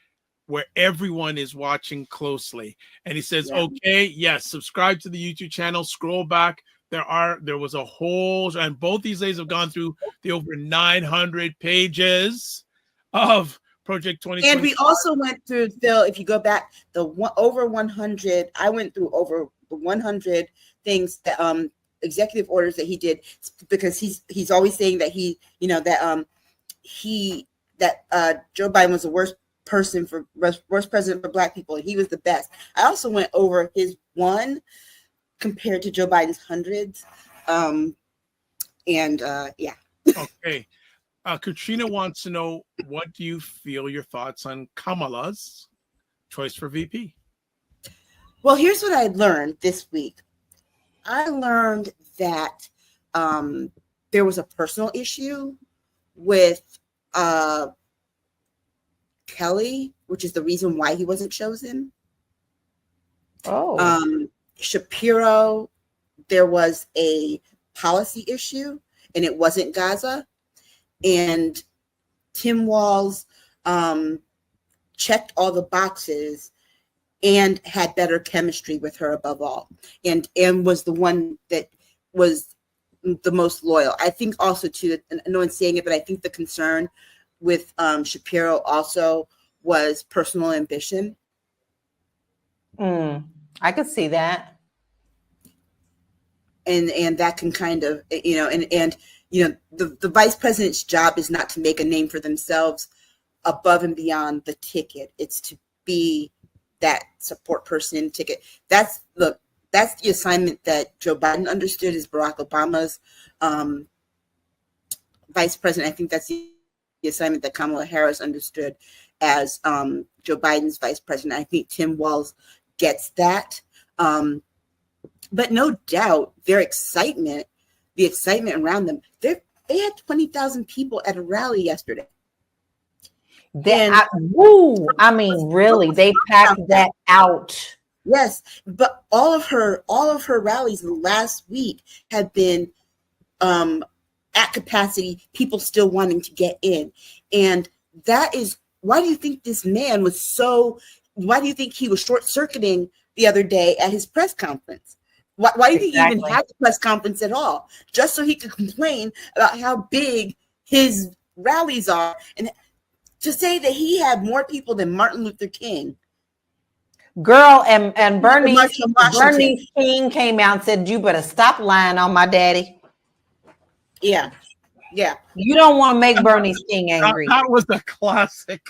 where everyone is watching closely. And he says, okay, yes, subscribe to the YouTube channel, scroll back. There was a whole, and both these ladies have gone through the over 900 pages of Project 2020. And we also went through, Phil, if you go back, over 100, I went through over 100 things that, executive orders that he did, because he's always saying that Joe Biden was the worst president for Black people, and he was the best. I also went over his one compared to Joe Biden's hundreds. Okay. Katrina wants to know, what do you feel your thoughts on Kamala's choice for VP? Well, here's what I learned this week. I learned that there was a personal issue with Kelly, which is the reason why he wasn't chosen. Shapiro, there was a policy issue, and it wasn't Gaza. And Tim Walz checked all the boxes and had better chemistry with her above all, and was the one that was the most loyal. I think also too, no one's saying it, but I think the concern with Shapiro also was personal ambition. I could see that. and that can kind of, and the vice president's job is not to make a name for themselves above and beyond the ticket. It's to be that support person in the ticket. That's the assignment that Joe Biden understood as Barack Obama's vice president. I think that's the assignment that Kamala Harris understood as Joe Biden's vice president. I think Tim Walz gets that. But no doubt the excitement around them, they had 20,000 people at a rally yesterday. Really, they packed that out. Yes, but all of her rallies last week have been at capacity, people still wanting to get in. And that is, why do you think this man why do you think he was short-circuiting the other day at his press conference? Why do you think he even had the press conference at all? Just so he could complain about how big his rallies are. And to say that he had more people than Martin Luther King. Girl, and Bernie King came out and said, you better stop lying on my daddy. Yeah. You don't want to make Bernie King angry. That was a classic.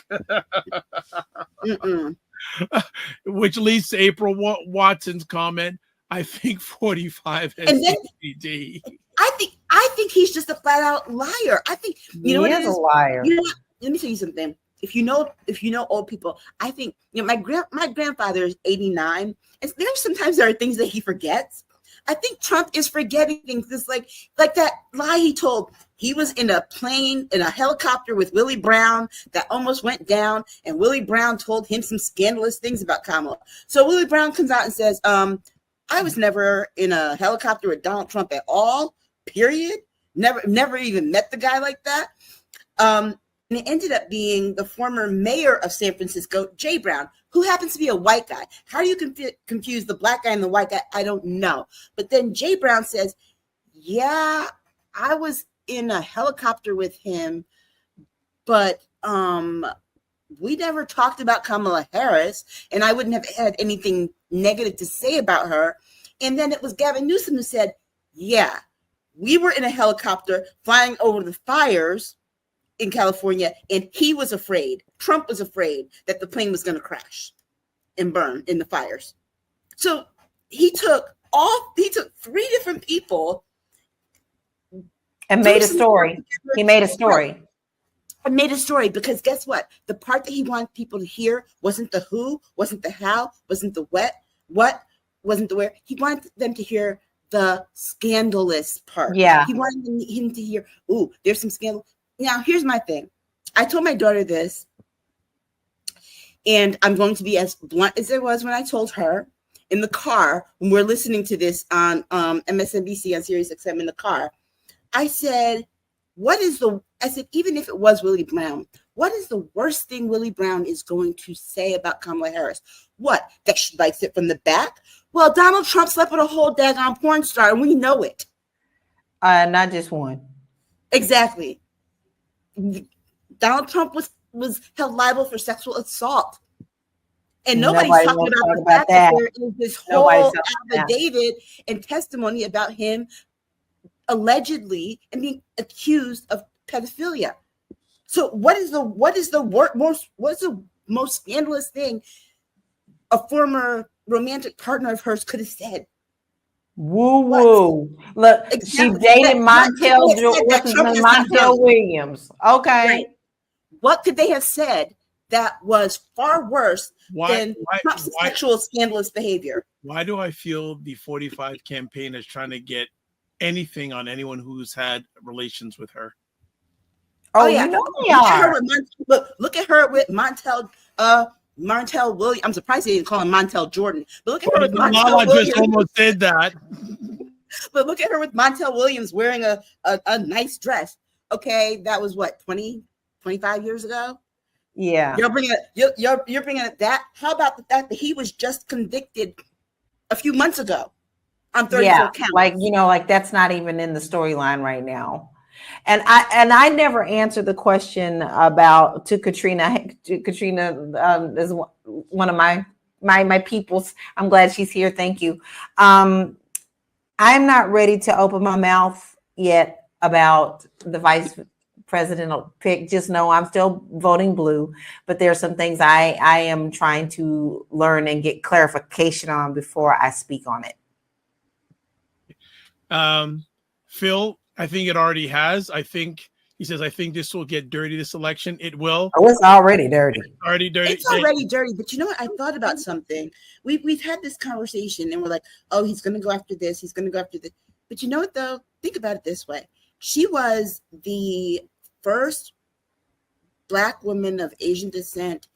Which leads to April Watson's comment. I think 45 has CPD. I think he's just a flat out liar. I think he is a liar. Let me tell you something. If you know old people, I think my grandfather is 89, and sometimes there are things that he forgets. I think Trump is forgetting things. It's like that lie he told. He was in a helicopter with Willie Brown that almost went down, and Willie Brown told him some scandalous things about Kamala. So Willie Brown comes out and says, I was never in a helicopter with Donald Trump at all, period. Never even met the guy like that. And it ended up being the former mayor of San Francisco, Jay Brown, who happens to be a white guy. How do you confuse the black guy and the white guy? I don't know. But then Jay Brown says, yeah, I was in a helicopter with him, but we never talked about Kamala Harris, and I wouldn't have had anything negative to say about her. And then it was Gavin Newsom who said, yeah, we were in a helicopter flying over the fires in California, and he was afraid, Trump was afraid that the plane was going to crash and burn in the fires. So he took 3 different people and made a story. He made a story. I made a story because guess what? The part that he wanted people to hear wasn't the who, wasn't the how, wasn't the what, wasn't the where. He wanted them to hear the scandalous part. Yeah. He wanted him to hear, ooh, there's some scandal. Now, here's my thing. I told my daughter this, and I'm going to be as blunt as I was when I told her in the car when we're listening to this on MSNBC on Sirius XM in the car. I said, even if it was Willie Brown, what is the worst thing Willie Brown is going to say about Kamala Harris? What? That she likes it from the back? Well, Donald Trump slept with a whole daggone porn star, and we know it. Not just one. Exactly. Donald Trump was held liable for sexual assault. And nobody's talking about the fact that there is this whole affidavit and testimony about him allegedly and being accused of pedophilia. So what is the most scandalous thing a former romantic partner of hers could have said? Woo woo! Look, exactly. She dated Montel Williams. Okay, right. What could they have said that was far worse than Trump's sexual scandalous behavior? Why do I feel the 45 campaign is trying to get anything on anyone who's had relations with her? Oh yeah, you know they are. Look at her with Montel Williams. I'm surprised they didn't call him Montel Jordan. But look at her with Montel Williams. Just almost did that. But look at her with Montel Williams wearing a nice dress. Okay, that was what, 25 years ago? Yeah. You're bringing up that. How about the fact that he was just convicted a few months ago on 34 counts? Like that's not even in the storyline right now. And I never answered the question about to Katrina. Katrina is one of my peoples. I'm glad she's here. Thank you. I'm not ready to open my mouth yet about the vice presidential pick. Just know I'm still voting blue, but there's some things I am trying to learn and get clarification on before I speak on it. Phil, I think it already has. He says, I think this will get dirty, this election. It will. Oh, it's already dirty. It's already dirty. It's already dirty. But you know what? I thought about something. We've had this conversation and we're like, oh, he's going to go after this. He's going to go after this. But you know what, though? Think about it this way. She was the first Black woman of Asian descent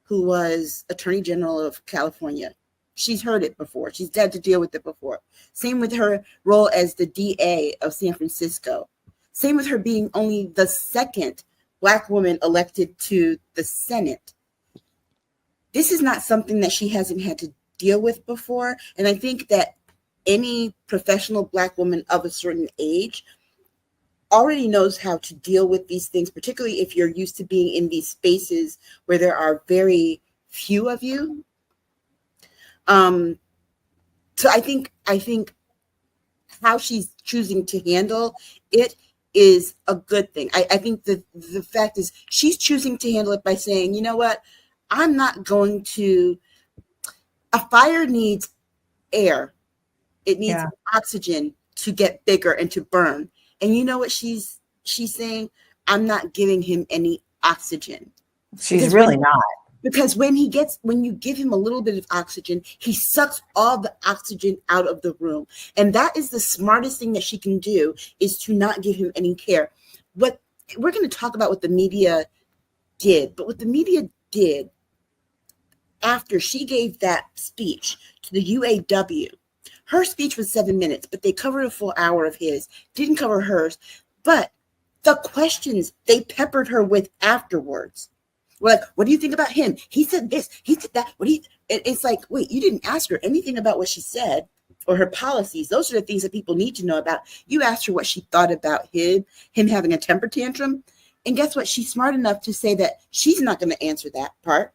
who was Attorney General of California. She's heard it before. She's had to deal with it before. Same with her role as the DA of San Francisco. Same with her being only the second Black woman elected to the Senate. This is not something that she hasn't had to deal with before. And I think that any professional Black woman of a certain age already knows how to deal with these things, particularly if you're used to being in these spaces where there are very few of you. So I think how she's choosing to handle it is a good thing. I think the fact is she's choosing to handle it by saying, you know what, I'm not going to, a fire needs air. It needs oxygen to get bigger and to burn. And you know what she's saying? I'm not giving him any oxygen. She's really not. Because when you give him a little bit of oxygen, he sucks all the oxygen out of the room. And that is the smartest thing that she can do, is to not give him any care. What we're going to talk about what the media did, but what the media did after she gave that speech to the UAW, her speech was 7 minutes, but they covered a full hour of his, didn't cover hers. But the questions they peppered her with afterwards, like, what do you think about him? He said this, he said that. It's like, wait, you didn't ask her anything about what she said or her policies. Those are the things that people need to know about. You asked her what she thought about him having a temper tantrum. And guess what? She's smart enough to say that she's not going to answer that part.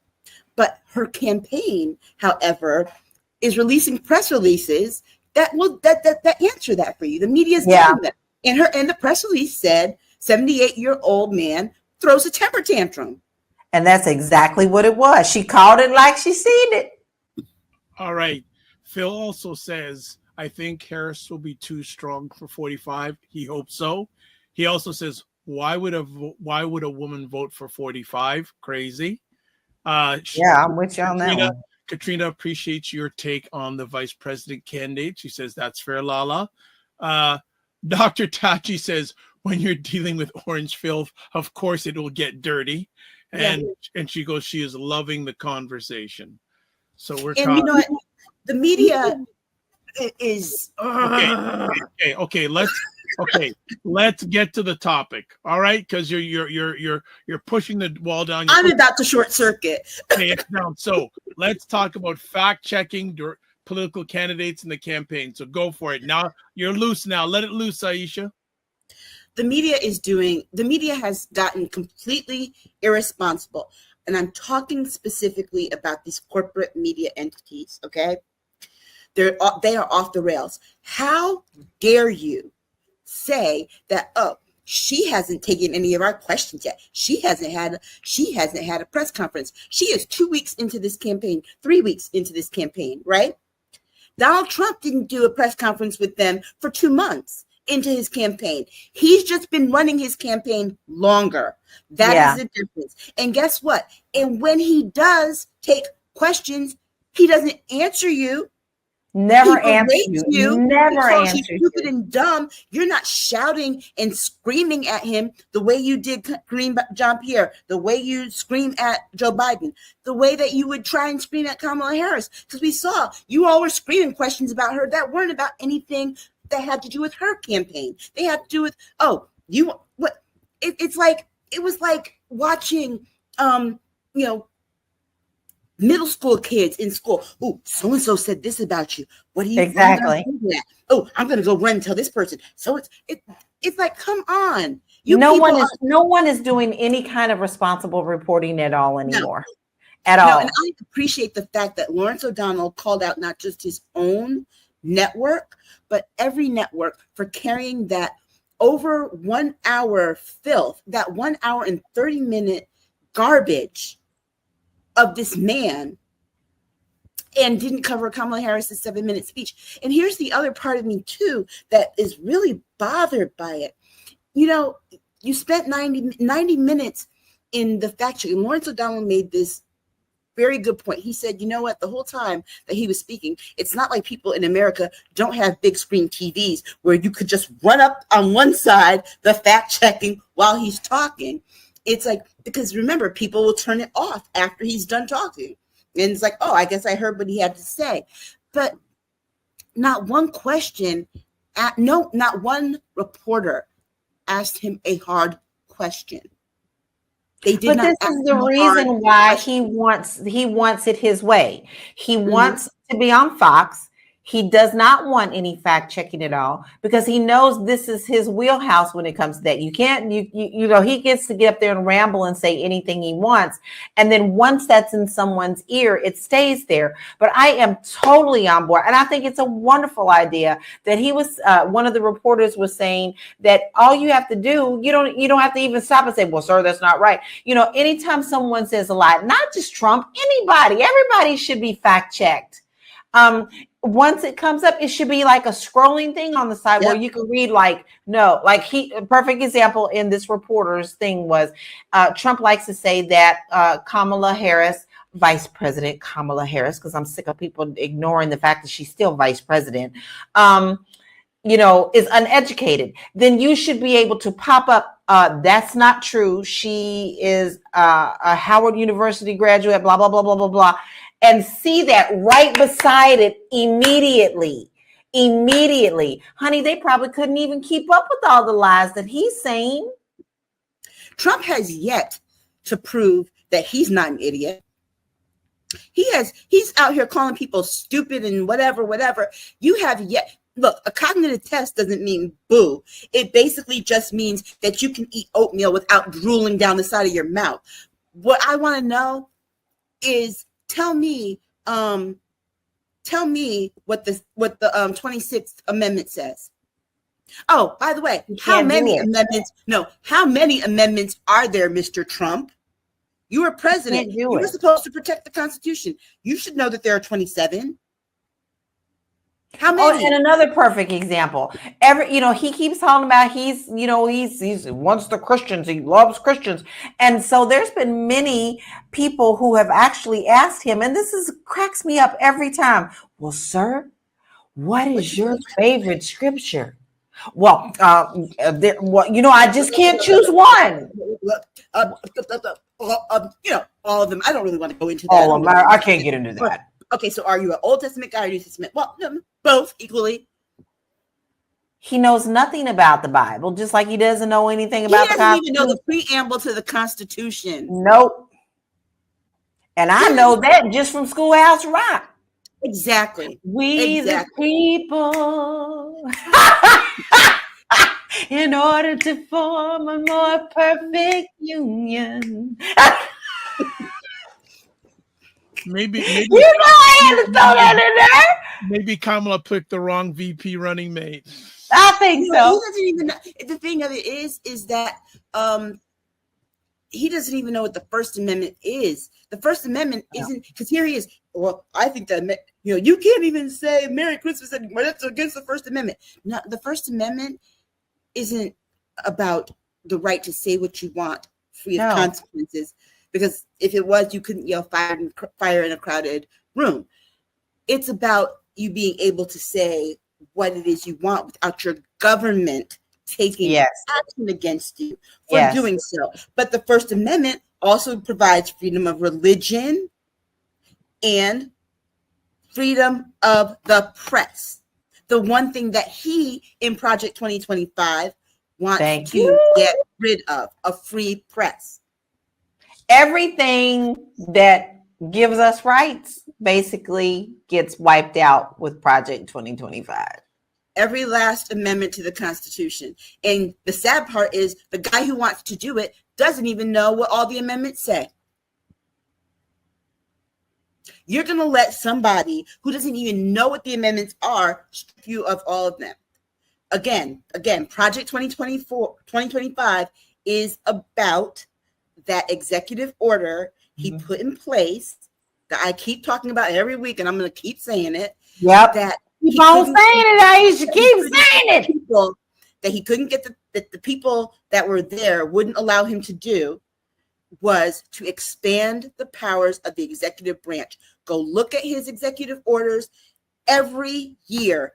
But her campaign, however, is releasing press releases that will that answer that for you. The media is doing that. And the press release said 78-year-old man throws a temper tantrum. And that's exactly what it was. She called it like she seen it. All right. Phil also says, I think Harris will be too strong for 45. He hopes so. He also says, why would a woman vote for 45? Crazy. I'm with you on that one. Katrina appreciates your take on the vice president candidate. She says, that's fair, Lala. Dr. Tachi says, when you're dealing with orange filth, of course it will get dirty. And she goes, she is loving the conversation. So we're talking. You know what? The media is okay. Let's get to the topic. All right, because you're pushing the wall down. I'm about to short circuit. Okay, so let's talk about fact checking political candidates in the campaign. So go for it. Now you're loose. Now let it loose, Aisha. The media has gotten completely irresponsible. And I'm talking specifically about these corporate media entities, okay? They are off the rails. How dare you say that, oh, she hasn't taken any of our questions yet. She hasn't had a press conference. She is 2 weeks into this campaign, 3 weeks into this campaign, right? Donald Trump didn't do a press conference with them for 2 months into his campaign. He's just been running his campaign longer. That is the difference. And guess what? And when he does take questions, he doesn't answer you. Never answer you. Never answer you. Stupid and dumb. You're not shouting and screaming at him the way you did Jean-Pierre, the way you scream at Joe Biden, the way that you would try and scream at Kamala Harris. Because we saw you all were screaming questions about her that weren't about anything that had to do with her campaign. They had to do with, it was like watching, middle school kids in school. Oh, so-and-so said this about you. What do you exactly? Oh, I'm going to go run and tell this person. So it's like, come on. No one is doing any kind of responsible reporting at all anymore. At all. And I appreciate the fact that Lawrence O'Donnell called out not just his own network, but every network for carrying that over 1 hour filth, that 1 hour and 30-minute garbage of this man, and didn't cover Kamala Harris's 7-minute speech. And here's the other part of me too that is really bothered by it. You know, you spent 90 minutes in the fact check. And Lawrence O'Donnell made this very good point. He said, you know what, the whole time that he was speaking, it's not like people in America don't have big screen TVs where you could just run up on one side, the fact checking while he's talking. It's like, because remember, people will turn it off after he's done talking. And it's like, oh, I guess I heard what he had to say. But not one question, not one reporter asked him a hard question. They did. But this is the reason why he wants it his way. He wants to be on Fox. He does not want any fact checking at all because he knows this is his wheelhouse when it comes to that. You can't, you know, he gets to get up there and ramble and say anything he wants. And then once that's in someone's ear, it stays there. But I am totally on board. And I think it's a wonderful idea that he was, one of the reporters was saying that all you have to do, you don't have to even stop and say, well, sir, that's not right. You know, anytime someone says a lie, not just Trump, everybody should be fact checked. Once it comes up, it should be like a scrolling thing on the side where you can read a perfect example in this reporter's thing was Trump likes to say that Kamala Harris, Vice President Kamala Harris, because I'm sick of people ignoring the fact that she's still vice president, is uneducated. Then you should be able to pop up, that's not true. She is a Howard University graduate, blah, blah, blah, blah, blah, blah. And see that right beside it immediately. Honey, they probably couldn't even keep up with all the lies that he's saying. Trump has yet to prove that he's not an idiot. He's out here calling people stupid and whatever. You have yet. Look, a cognitive test doesn't mean boo. It basically just means that you can eat oatmeal without drooling down the side of your mouth. What I want to know is, tell me what the 26th Amendment says. Oh, by the way, how many amendments are there, Mr. Trump? You were president. You were supposed to protect the Constitution. You should know that there are 27. How many? And another perfect example. He keeps talking about he wants the Christians. He loves Christians. And so there's been many people who have actually asked him, and cracks me up every time. Well, sir, what is your favorite scripture? Well, I just can't choose one. All of them. I don't really want to go into that. All of them. I can't get into that. Okay, so are you an Old Testament guy or New Testament? Well, no, both equally. He knows nothing about the Bible, just like he doesn't know anything about the Constitution. He doesn't even know the preamble to the Constitution. Nope. And I know that just from Schoolhouse Rock. Exactly. We the people, in order to form a more perfect union. Maybe I had to throw that in there. Maybe Kamala picked the wrong VP running mate. I think so. He doesn't even know. The thing of it is that he doesn't even know what the First Amendment is. The First Amendment isn't, because here he is. Well, I think that you can't even say Merry Christmas anymore. That's against the First Amendment. No, the First Amendment isn't about the right to say what you want, free of consequences. Because if it was, you couldn't yell fire in a crowded room. It's about you being able to say what it is you want without your government taking action against you for doing so. But the First Amendment also provides freedom of religion and freedom of the press. The one thing that he, in Project 2025, wants to get rid of, a free press. Everything that gives us rights basically gets wiped out with Project 2025. Every last amendment to the Constitution. And the sad part is the guy who wants to do it doesn't even know what all the amendments say. You're going to let somebody who doesn't even know what the amendments are strip you of all of them. Again, Project 2025 is about that executive order he put in place that I keep talking about every week, and I'm going to keep saying it. Yep. That keep on saying it, Aisha. Keep saying it. That he couldn't get the people that were there wouldn't allow him to do was to expand the powers of the executive branch. Go look at his executive orders. Every year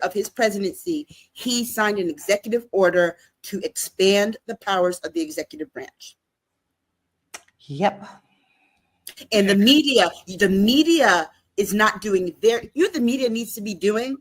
of his presidency, he signed an executive order to expand the powers of the executive branch. Yep. And the media is not doing the media needs to be doing.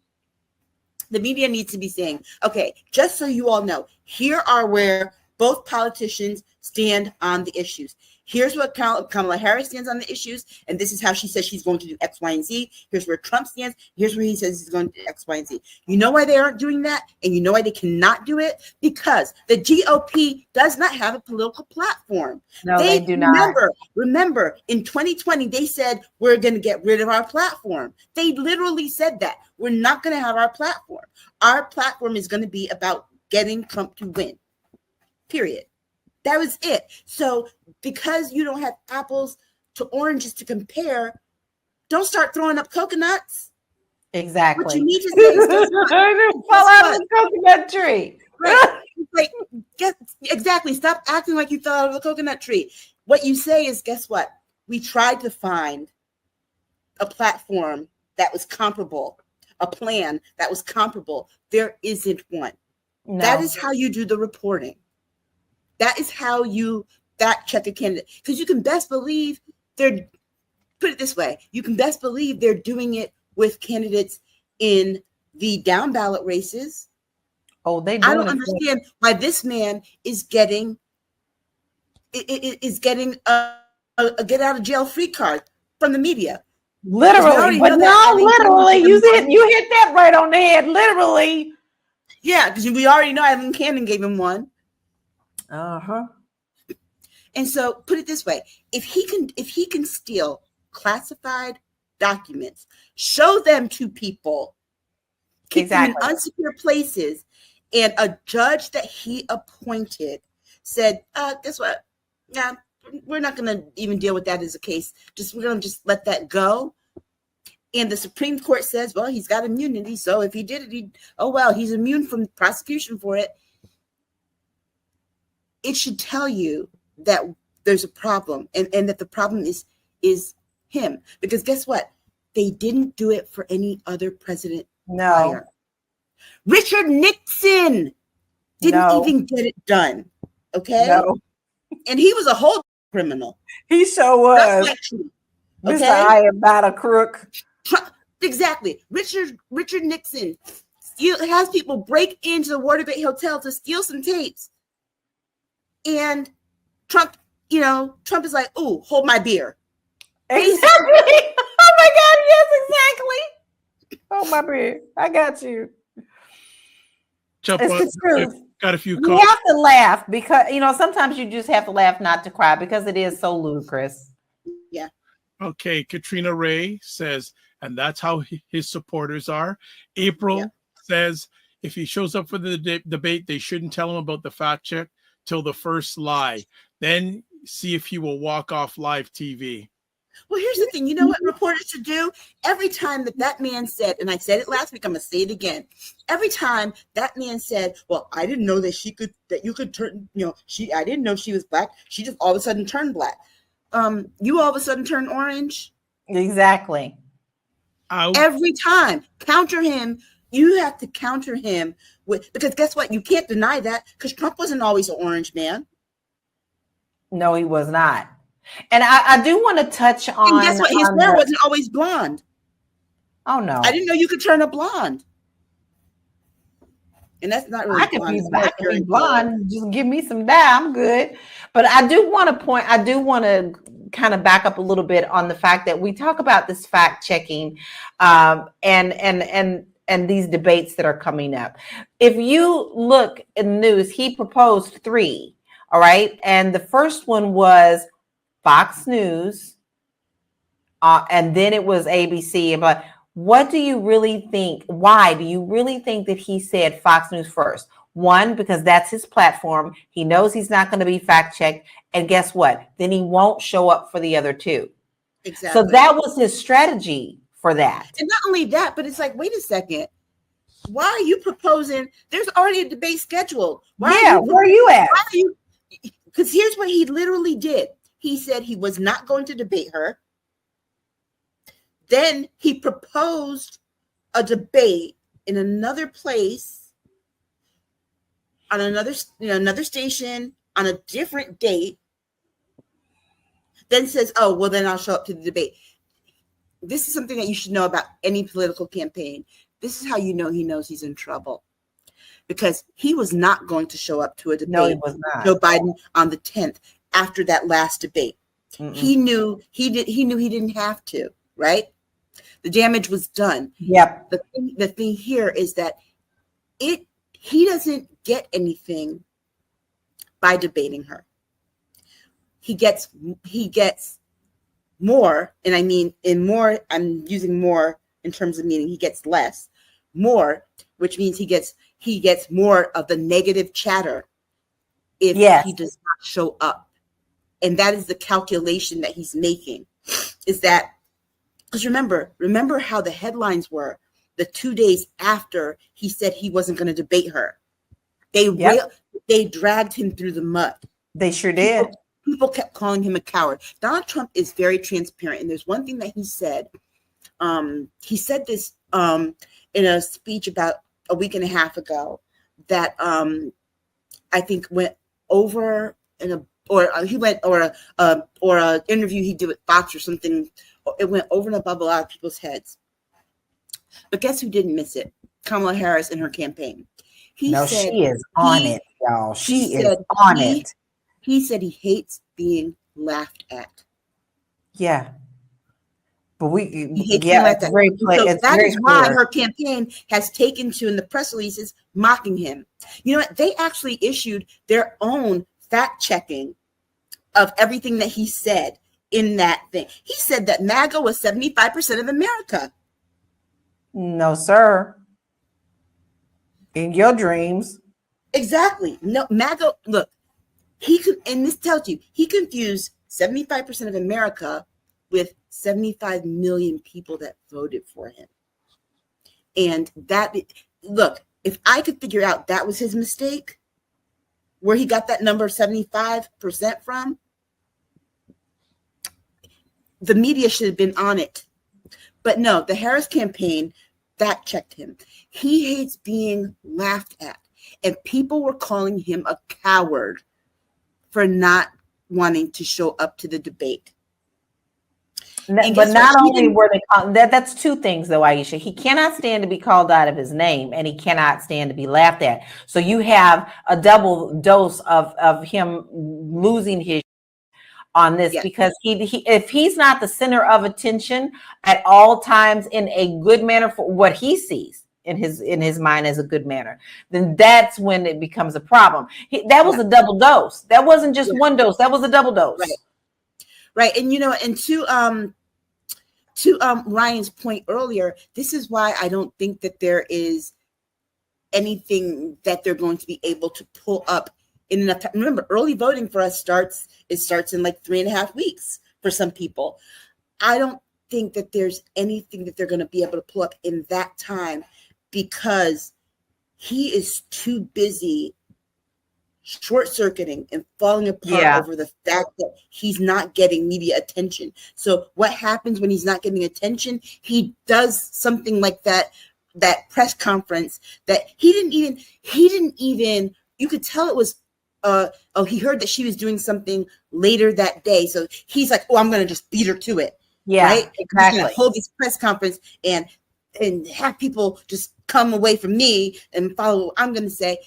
The media needs to be saying, okay, just so you all know, here are where both politicians stand on the issues. Here's what Kamala Harris stands on the issues, and this is how she says she's going to do X, Y, and Z. Here's where Trump stands. Here's where he says he's going to do X, Y, and Z. You know why they aren't doing that, and you know why they cannot do it? Because the GOP does not have a political platform. No, they do not. Remember, in 2020, they said, we're going to get rid of our platform. They literally said that. We're not going to have our platform. Our platform is going to be about getting Trump to win. Period. That was it. So because you don't have apples to oranges to compare, don't start throwing up coconuts. Exactly. What you need to say is fall out of the coconut tree. Right. Like, exactly. Stop acting like you fell out of a coconut tree. What you say is, guess what? We tried to find a platform that was comparable, a plan that was comparable. There isn't one. No. That is how you do the reporting. That is how you fact check a candidate, because you can best believe they're, put it this way, you can best believe they're doing it with candidates in the down ballot races. Oh, they I don't understand why this man is getting a get out of jail free card from the media. Literally, but no, literally, you hit that right on the head. Literally. Yeah, because we already know Evan Cannon gave him one. Uh-huh. And so put it this way, if he can steal classified documents, show them to people, keep them in unsecure places, and a judge that he appointed said, guess what? Nah, we're not going to even deal with that as a case. We're going to just let that go. And the Supreme Court says, well, he's got immunity. So if he did it, he's immune from prosecution for it. It should tell you that there's a problem and that the problem is him. Because guess what? They didn't do it for any other president. No. Prior. Richard Nixon didn't even get it done. Okay? No. And he was a whole criminal. He sure was. Mr. I am not a crook. Exactly. Richard Nixon has people break into the Watergate Hotel to steal some tapes. And Trump is like, "Ooh, hold my beer." Exactly. Oh my God! Yes, exactly. Hold my beer. I got you. Jump on. It's the truth. Got a few. You have to laugh because sometimes you just have to laugh not to cry because it is so ludicrous. Yeah. Okay, Katrina Ray says, and that's how his supporters are. April says, if he shows up for the debate, they shouldn't tell him about the fact check till the first lie. Then see if he will walk off live TV. Well, here's the thing. You know what reporters should do? Every time that man said, and I said it last week, I'm going to say it again. Every time that man said, well, I didn't know that you could turn, I didn't know she was black. She just all of a sudden turned black. You all of a sudden turn orange. Exactly. Every time. Counter him. You have to counter him because guess what? You can't deny that because Trump wasn't always an orange man. No, he was not. And I do want to touch on. And guess what? His hair wasn't always blonde. Oh no! I didn't know you could turn a blonde. And that's not really. I could be blonde. Just give me some dye. I'm good. But I do want to kind of back up a little bit on the fact that we talk about this fact checking, and these debates that are coming up. If you look in the news, he proposed 3. All right. And the first one was Fox News, and then it was ABC. But what do you really think? Why do you really think that he said Fox News first? One, because that's his platform. He knows he's not going to be fact checked. And guess what? Then he won't show up for the other two. Exactly. So that was his strategy for that. And not only that, but it's like, wait a second. Why are you proposing? There's already a debate scheduled. Where are you at? Because here's what he literally did. He said he was not going to debate her. Then he proposed a debate in another place, on another station, on a different date. Then says, "Oh, well, then I'll show up to the debate." This is something that you should know about any political campaign. This is how you know he knows he's in trouble, because he was not going to show up to a debate. No, he was not. Joe Biden on the 10th after that last debate. Mm-mm. He knew he didn't have to, right? The damage was done. Yep. The thing here is that he doesn't get anything by debating her. He gets more, and I mean in more, I'm using more in terms of meaning he gets less, more, which means he gets more of the negative chatter if he does not show up. And that is the calculation that he's making, is that, because remember how the headlines were the 2 days after he said he wasn't going to debate her. They dragged him through the mud. They sure did. People kept calling him a coward. Donald Trump is very transparent. And there's one thing that he said. He said this in a speech about a week and a half ago that I think went over an interview he did with Fox or something. It went over and above a lot of people's heads. But guess who didn't miss it? Kamala Harris and her campaign. She is on it, y'all. She is on it. He said he hates being laughed at. Yeah. But that's very clear. So that is why her campaign has taken to, in the press releases, mocking him. You know what? They actually issued their own fact checking of everything that he said in that thing. He said that MAGA was 75% of America. No, sir. In your dreams. Exactly. No, MAGA, look, and this tells you, he confused 75% of America with 75 million people that voted for him. And look, if I could figure out that was his mistake, where he got that number 75% from, the media should have been on it. But no, the Harris campaign fact checked him. He hates being laughed at. And people were calling him a coward for not wanting to show up to the debate. But not only were they called, that's two things though, Aisha. He cannot stand to be called out of his name, and he cannot stand to be laughed at. So you have a double dose of him losing his on this, because he if he's not the center of attention at all times in a good manner for what he sees in his mind as a good manner, then that's when it becomes a problem. That was a double dose. That wasn't just one dose. That was a double dose. Right. And and to Ryan's point earlier, this is why I don't think that there is anything that they're going to be able to pull up in enough time. Remember, early voting for us starts in like 3.5 weeks for some people. I don't think that there's anything that they're going to be able to pull up in that time, because he is too busy short-circuiting and falling apart over the fact that he's not getting media attention. So what happens when he's not getting attention? He does something like that press conference that he didn't even, you could tell it was, he heard that she was doing something later that day. So he's like, I'm going to just beat her to it. Yeah, right? Exactly. He's going to hold this press conference and have people just come away from me and follow what I'm going to say.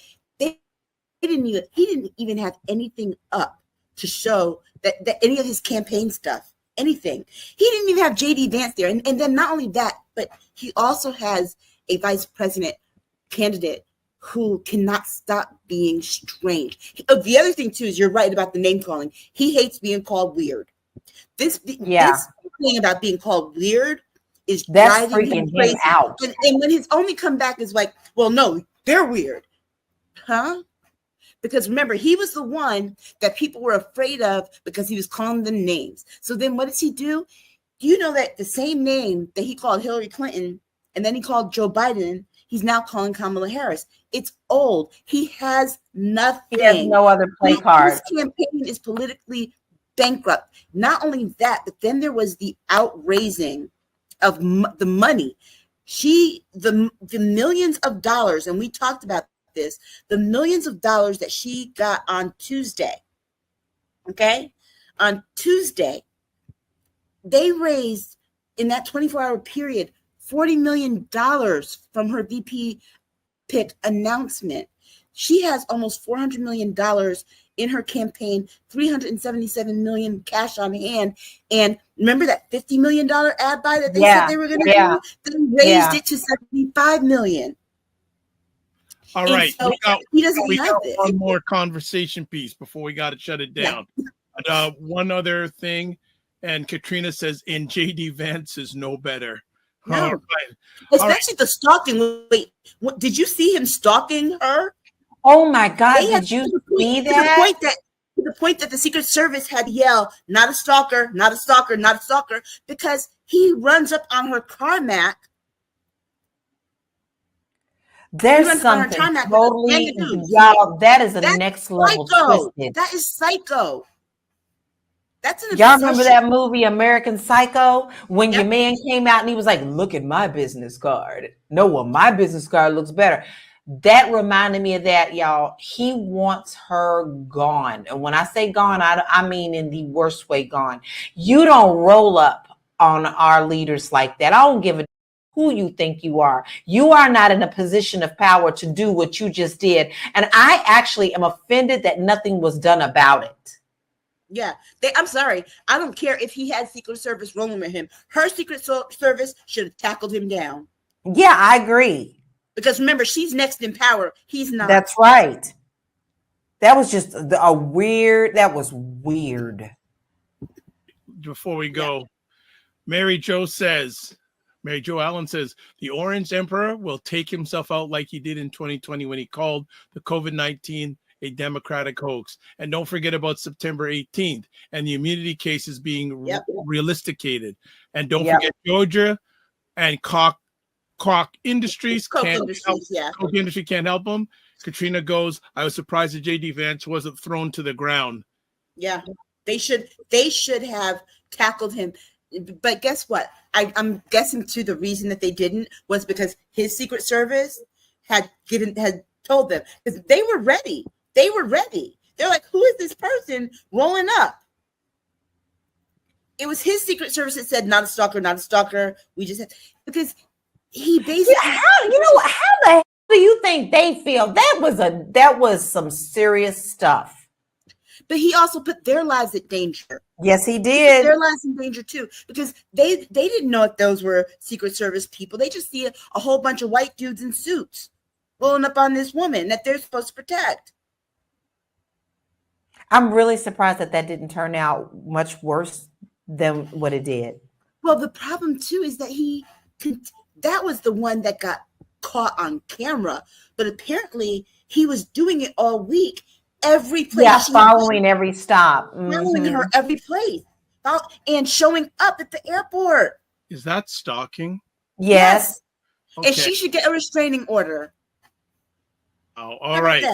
He didn't even have anything up to show that any of his campaign stuff, anything. He didn't even have JD Vance there. And then not only that, but he also has a vice president candidate who cannot stop being strange. The other thing too is, you're right about the name calling. He hates being called weird. This thing about being called weird is That's driving him freaking him crazy. out. And when his only comeback is like, well, no, they're weird. Huh? Because remember, he was the one that people were afraid of because he was calling them names. So then what does he do? Do you know that the same name that he called Hillary Clinton and then he called Joe Biden, he's now calling Kamala Harris? It's old. He has nothing. He has no other play card. His campaign is politically bankrupt. Not only that, but then there was the outraising of the money. The millions of dollars, and we talked about this, the millions of dollars that she got on Tuesday. Okay? On Tuesday, they raised in that 24-hour period $40 million from her VP pick announcement. She has almost $400 million in her campaign, $377 million cash on hand. And remember that $50 million ad buy that they said they were going to do? They raised it to $75 million. All right, so he doesn't have this. One more conversation piece before we got to shut it down. Yeah. One other thing, and Katrina says, "In JD Vance is no better." No, right. Especially the stalking. Wait, did you see him stalking her? Oh my God! Did you see that? To the point that the Secret Service had to yell, "Not a stalker! Not a stalker! Not a stalker!" Because he runs up on her tarmac. There's something totally, y'all. That is a next level twisted. That is psycho. That's an y'all remember that movie American Psycho when your man came out and he was like, "Look at my business card." No, well, my business card looks better. That reminded me of that, y'all. He wants her gone, and when I say gone, I mean in the worst way gone. You don't roll up on our leaders like that. I don't give a who you think you are. You are not in a position of power to do what you just did. And I actually am offended that nothing was done about it. Yeah, I'm sorry. I don't care if he had Secret Service rolling with him. Her Secret Service should have tackled him down. Yeah, I agree. Because remember, she's next in power. He's not. That's right. That was just that was weird. Before we go, Mary Jo Allen says, the Orange Emperor will take himself out like he did in 2020 when he called the COVID-19 a democratic hoax. And don't forget about September 18th and the immunity cases being realisticated. And don't forget Georgia and Koch Industries. Koch Industry can't help them. Katrina goes, I was surprised that JD Vance wasn't thrown to the ground. Yeah, they should have tackled him. But guess what? I'm guessing too the reason that they didn't was because his Secret Service had told them, because they were ready. They were ready. They're like, who is this person rolling up? It was his Secret Service that said, not a stalker, not a stalker. We just had, because he basically how the hell do you think they feel? That was some serious stuff. But he also put their lives at danger. Yes, he did. Their lives in danger too, because they didn't know if those were Secret Service people. They just see a whole bunch of white dudes in suits rolling up on this woman that they're supposed to protect. I'm really surprised that didn't turn out much worse than what it did. Well, the problem too is that that was the one that got caught on camera, but apparently he was doing it all week. Every place, following every stop, following her every place, and showing up at the airport. Is that stalking? Yes. Okay. And she should get a restraining order. Oh, all right.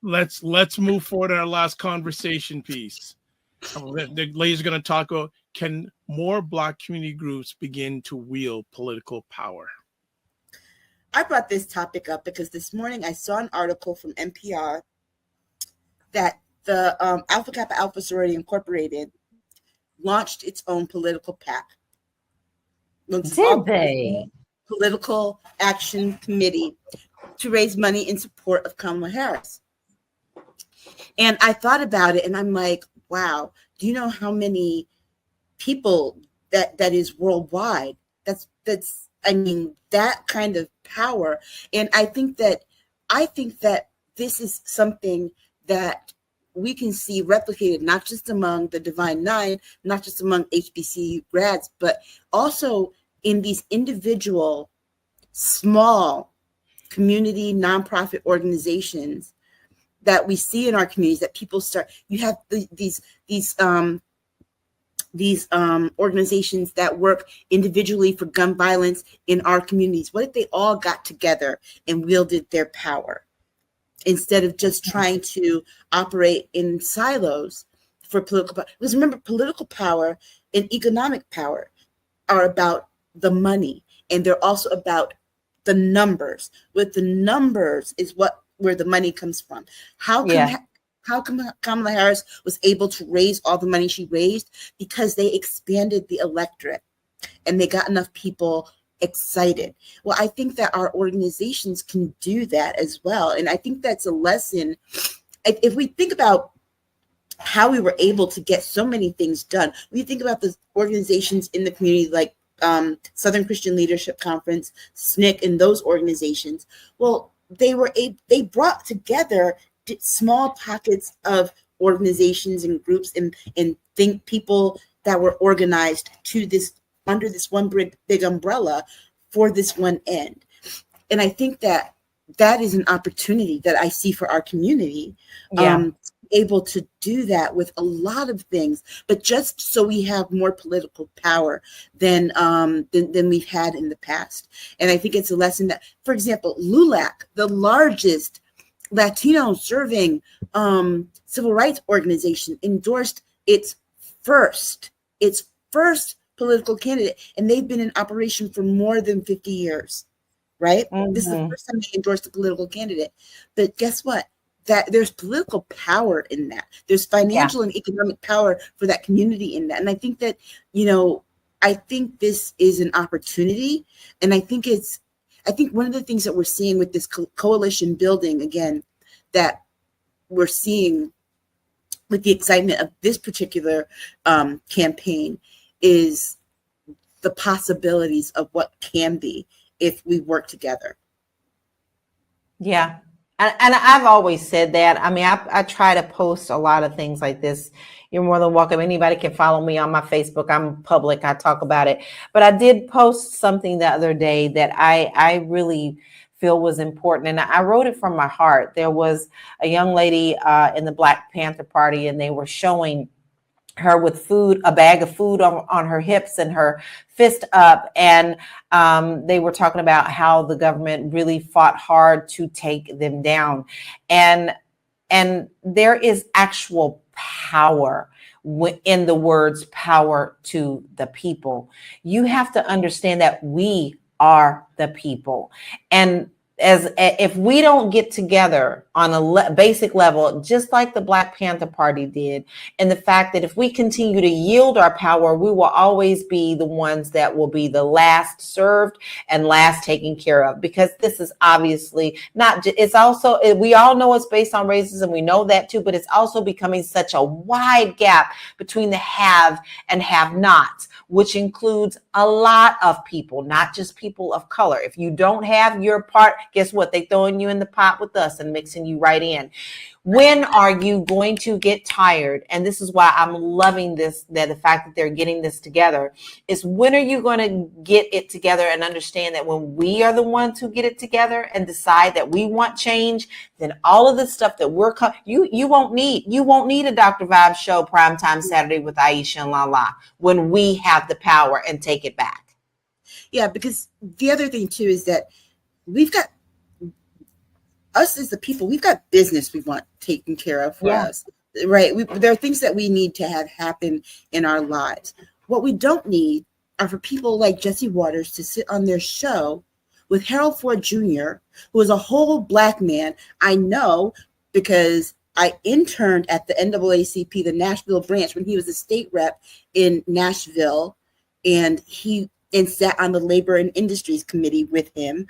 Let's move forward to our last conversation piece. The ladies are going to talk about, can more Black community groups begin to wield political power? I brought this topic up because this morning I saw an article from NPR that the Alpha Kappa Alpha Sorority Incorporated launched its own political PAC. Did they? Political Action Committee to raise money in support of Kamala Harris. And I thought about it and I'm like, wow, do you know how many people that is worldwide? That's I mean, that kind of power. And I think that this is something that we can see replicated not just among the Divine Nine, not just among HBCU grads, but also in these individual, small community nonprofit organizations that we see in our communities. That people start. You have these organizations that work individually for gun violence in our communities. What if they all got together and wielded their power instead of just trying to operate in silos for political power? Because remember, political power and economic power are about the money, and they're also about the numbers. With the numbers is where the money comes from. How come Kamala Harris was able to raise all the money she raised? Because they expanded the electorate and they got enough people excited. Well, I think that our organizations can do that as well. And I think that's a lesson. If we think about how we were able to get so many things done, we think about the organizations in the community like Southern Christian Leadership Conference, SNCC, and those organizations. Well, they brought together small pockets of organizations and groups and think people that were organized to this under this one big umbrella for this one end. And I think that is an opportunity that I see for our community. Able to do that with a lot of things, but just so we have more political power than we've had in the past. And I think it's a lesson that, for example, LULAC, the largest Latino serving civil rights organization, endorsed its first political candidate, and they've been in operation for more than 50 years, right? This is the first time they endorsed a political candidate. But guess what? That there's political power in that. There's financial and economic power for that community in that. And I think that, I think this is an opportunity. And I think one of the things that we're seeing with this coalition building, again, that we're seeing with the excitement of this particular campaign is the possibilities of what can be if we work together. Yeah. And I've always said that. I mean, I try to post a lot of things like this. You're more than welcome. Anybody can follow me on my Facebook. I'm public. I talk about it. But I did post something the other day that I really feel was important. And I wrote it from my heart. There was a young lady in the Black Panther Party, and they were showing her with food, a bag of food on her hips and her fist up. And they were talking about how the government really fought hard to take them down. And there is actual power in the words power to the people. You have to understand that we are the people. And if we don't get together on a basic level, just like the Black Panther Party did, and the fact that if we continue to yield our power, we will always be the ones that will be the last served and last taken care of, because this is obviously not, it's also, we all know it's based on racism. We know that too, but it's also becoming such a wide gap between the have and have nots, which includes a lot of people, not just people of color. If you don't have your part, guess what? They throwing you in the pot with us and mixing you right in. When are you going to get tired? And this is why I'm loving this, that the fact that they're getting this together is, when are you going to get it together and understand that when we are the ones who get it together and decide that we want change, then all of the stuff that you won't need a Dr. Vibe show Primetime Saturday with Aisha LaLa when we have the power and take it back. Yeah, because the other thing too is that we've got, us as the people, we've got business we want taken care of for us, right? There are things that we need to have happen in our lives. What we don't need are for people like Jesse Waters to sit on their show with Harold Ford Jr., who is a whole Black man. I know because I interned at the NAACP, the Nashville branch, when he was a state rep in Nashville, and sat on the Labor and Industries Committee with him.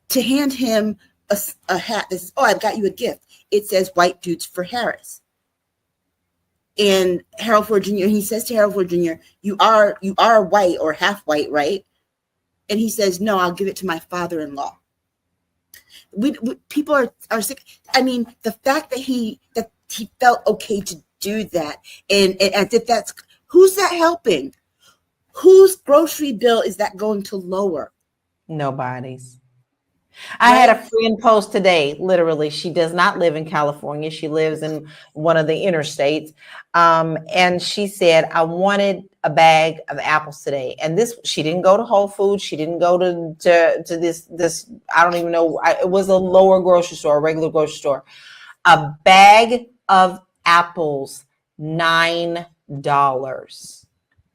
To hand him a hat that says, "Oh, I've got you a gift." It says "White Dudes for Harris." And Harold Ford Jr., he says to Harold Ford Jr., you are white or half white, right? And he says, "No, I'll give it to my father-in-law." we people are sick. I mean, the fact that he felt okay to do that, and as if that's, who's that helping? Whose grocery bill is that going to lower? Nobody's. I had a friend post today, literally. She does not live in California. She lives in one of the interstates. And she said, I wanted a bag of apples today. And she didn't go to Whole Foods. She didn't go to this, I don't even know. It was a lower grocery store, a regular grocery store. A bag of apples, $9.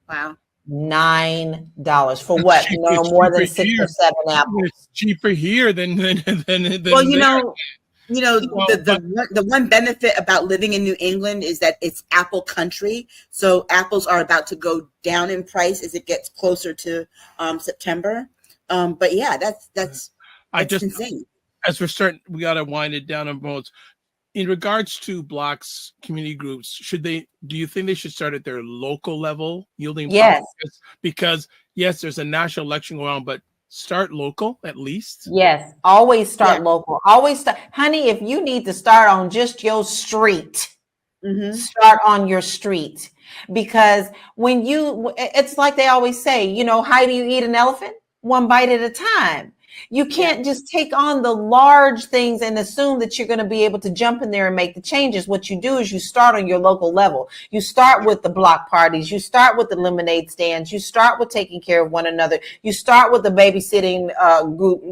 Wow. $9 for what? No more than 6 or 7 apples. It's cheaper here than well, the one benefit about living in New England is that it's apple country. So apples are about to go down in price as it gets closer to September. But yeah, that's insane. As we're starting, we got to wind it down on both. In regards to Blacks community groups, do you think they should start at their local level yielding? Yes. Because yes, there's a national election going on, but start local at least. Yes. Always start local. Always start. Honey, if you need to start on just your street, start on your street. Because it's like they always say, how do you eat an elephant? One bite at a time. You can't just take on the large things and assume that you're going to be able to jump in there and make the changes. What you do is you start on your local level. You start with the block parties. You start with the lemonade stands. You start with taking care of one another. You start with the babysitting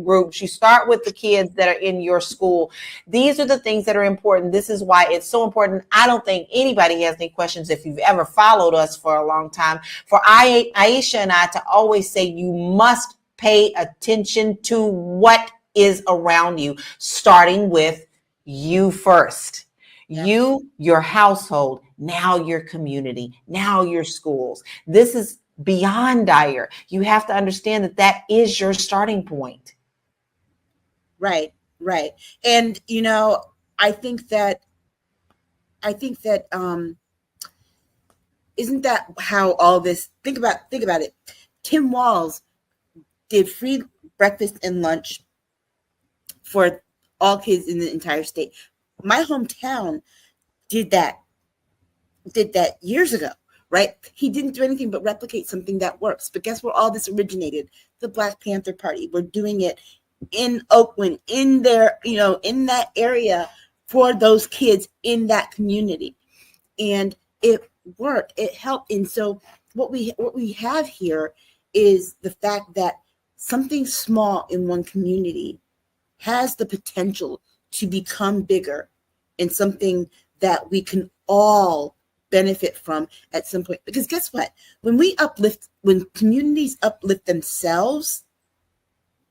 groups. You start with the kids that are in your school. These are the things that are important. This is why it's so important. I don't think anybody has any questions if you've ever followed us for a long time. For Aisha and I to always say you must pay attention to what is around you, starting with you first. You, your household, now your community, now your schools. This is beyond dire. You have to understand that is your starting point. Right. And I think that isn't that how all this, think about it. Tim Walz did free breakfast and lunch for all kids in the entire state. My hometown did that years ago, right? He didn't do anything but replicate something that works. But guess where all this originated? The Black Panther Party. We're doing it in Oakland, in there, in that area for those kids in that community. And it worked. It helped. And so what we have here is the fact that something small in one community has the potential to become bigger and something that we can all benefit from at some point. Because guess what? When communities uplift themselves,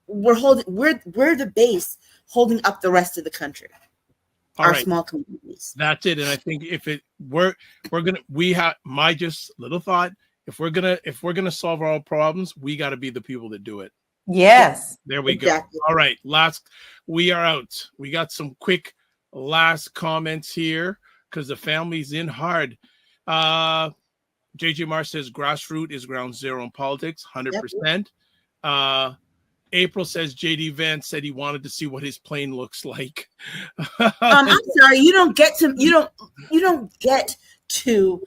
we're the base holding up the rest of the country. Small communities. That's it. And I think we have my just little thought. If we're gonna solve our problems, we got to be the people that do it. Yes. There we go. All right. We are out. We got some quick last comments here because the family's in hard. JJ Mar says grassroots is ground zero in politics, 100%. April says JD Vance said he wanted to see what his plane looks like. I'm sorry, you don't get to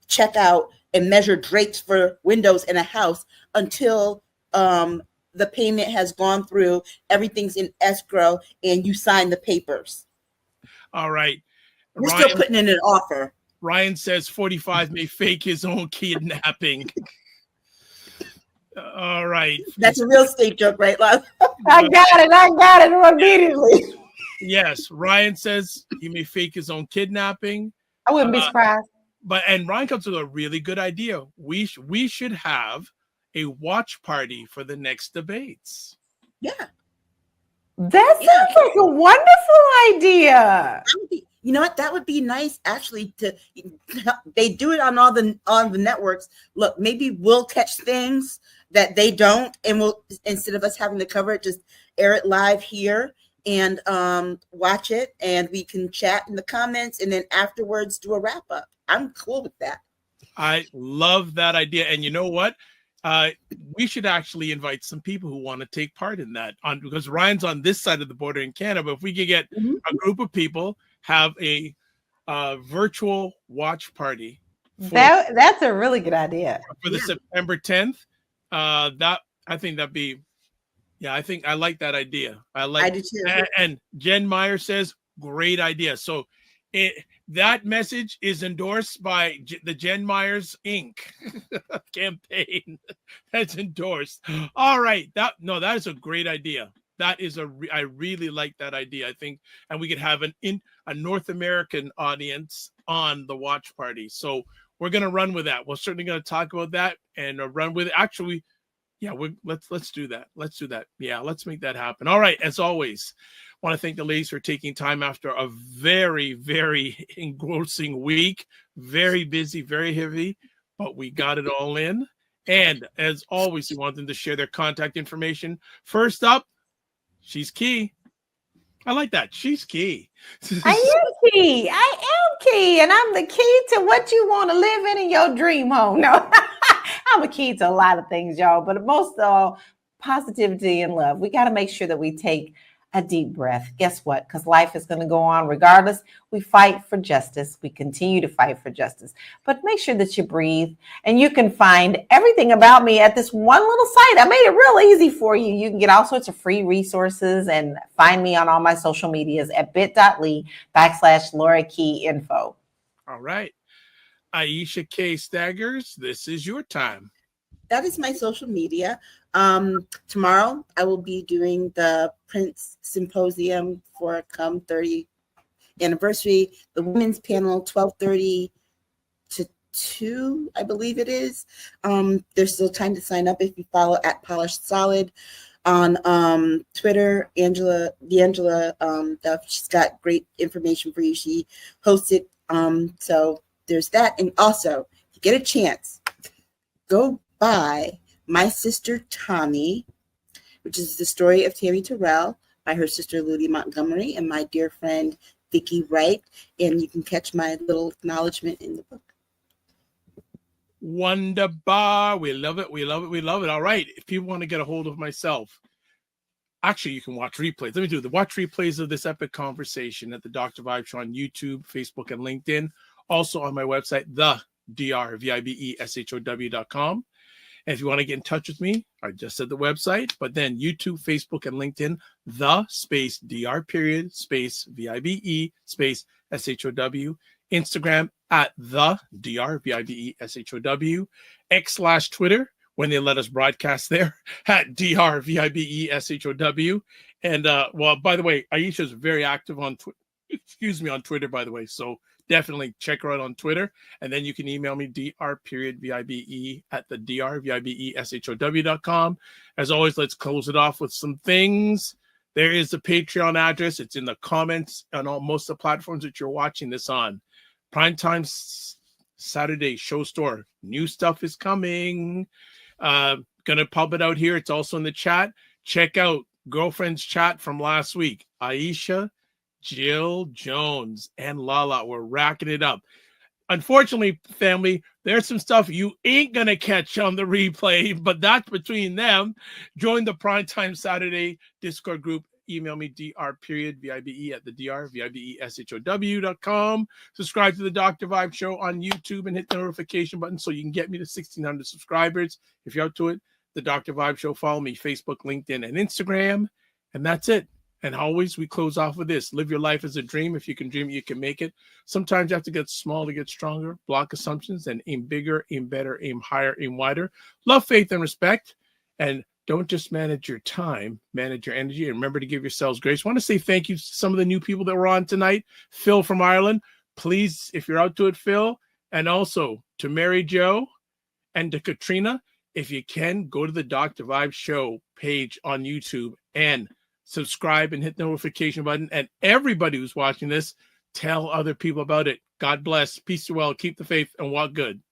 check out and measure drapes for windows in a house until the payment has gone through, everything's in escrow, and you sign the papers. All right. We're still putting in an offer. Ryan says 45 may fake his own kidnapping. All right. That's a real estate joke, right, love? I got it immediately. Yes. Ryan says he may fake his own kidnapping. I wouldn't be surprised. And Ryan comes with a really good idea. We should have a watch party for the next debates. Yeah. That sounds like a wonderful idea. You know what? That would be nice, actually. They do it on all the networks. Look, maybe we'll catch things that they don't, and we'll, instead of us having to cover it, just air it live here and watch it, and we can chat in the comments, and then afterwards do a wrap up. I'm cool with that. I love that idea, and you know what? we should actually invite some people who want to take part in that because Ryan's on this side of the border in Canada. If we could get a group of people, have a virtual watch party. That's a really good idea. For the September 10th. I think that'd be, I think I like that idea. I do too. And Jen Meyer says, great idea. So that message is endorsed by the Jen Myers Inc. campaign. That's endorsed. All right. That is a great idea. I really like that idea. I think, and we could have a North American audience on the watch party. So we're going to run with that. We're certainly going to talk about that and run with it. Actually, let's do that. Let's do that. Yeah, let's make that happen. All right. As always, I want to thank the ladies for taking time after a very, very engrossing week. Very busy, very heavy, but we got it all in. And as always, we want them to share their contact information. First up, she's Key. I like that. She's Key. I am Key. And I'm the key to what you want to live in your dream home. No, I'm a key to a lot of things, y'all, but most of all, positivity and love. We got to make sure that we take a deep breath. Guess what? Because life is going to go on regardless. We fight for justice. We continue to fight for justice. But make sure that you breathe. And you can find everything about me at this one little site. I made it real easy for you. You can get all sorts of free resources and find me on all my social medias at bit.ly/Laura Key Info. All right. Aisha K. Staggers, this is your time. That is my social media. Tomorrow, I will be doing the Prince Symposium for Come 30 anniversary. The women's panel, 12:30 to 2, I believe it is. There's still time to sign up if you follow at Polished Solid on Twitter. D'Angela, she's got great information for you. She hosts it. So there's that. And also, if you get a chance, go buy My Sister Tommy, which is the story of Tammy Terrell by her sister Ludi Montgomery and my dear friend Vicki Wright. And you can catch my little acknowledgement in the book. Wonderbar. We love it. We love it. We love it. All right. If people want to get a hold of myself, actually, you can watch replays. Let me do the watch replays of this epic conversation at the Dr. Vibe Show on YouTube, Facebook, and LinkedIn. Also on my website, thedrvibeshow.com. And if you want to get in touch with me, I just said the website, but then YouTube, Facebook, and LinkedIn, the_DR_VIBE_SHOW. Instagram at the_DRVIBESHOW. X/Twitter, when they let us broadcast there, at DRVIBESHOW. And, by the way, Aisha is very active on Twitter, by the way. So definitely check her out on Twitter. And then you can email me, dr.vibe at the drvibeshow.com. As always, let's close it off with some things. There is the Patreon address. It's in the comments on most of the platforms that you're watching this on. Primetime Saturday show store. New stuff is coming. Gonna pop it out here. It's also in the chat. Check out Girlfriend's chat from last week. Aisha, Jill Jones, and Lala were racking it up. Unfortunately, family, there's some stuff you ain't going to catch on the replay, but that's between them. Join the Primetime Saturday Discord group. Email me, dr.vibe at the drvibeshow.com. Subscribe to the Dr. Vibe Show on YouTube and hit the notification button so you can get me to 1,600 subscribers. If you're up to it, the Dr. Vibe Show, follow me, Facebook, LinkedIn, and Instagram. And that's it. And always, we close off with this. Live your life as a dream. If you can dream it, you can make it. Sometimes you have to get small to get stronger. Block assumptions and aim bigger, aim better, aim higher, aim wider. Love, faith, and respect. And don't just manage your time, manage your energy. And remember to give yourselves grace. I want to say thank you to some of the new people that were on tonight. Phil from Ireland. Please, if you're out to it, Phil. And also to Mary Jo and to Katrina. If you can, go to the Dr. Vibe Show page on YouTube and subscribe and hit the notification button. And everybody who's watching this, tell other people about it. God bless. Peace to well. Keep the faith and walk good.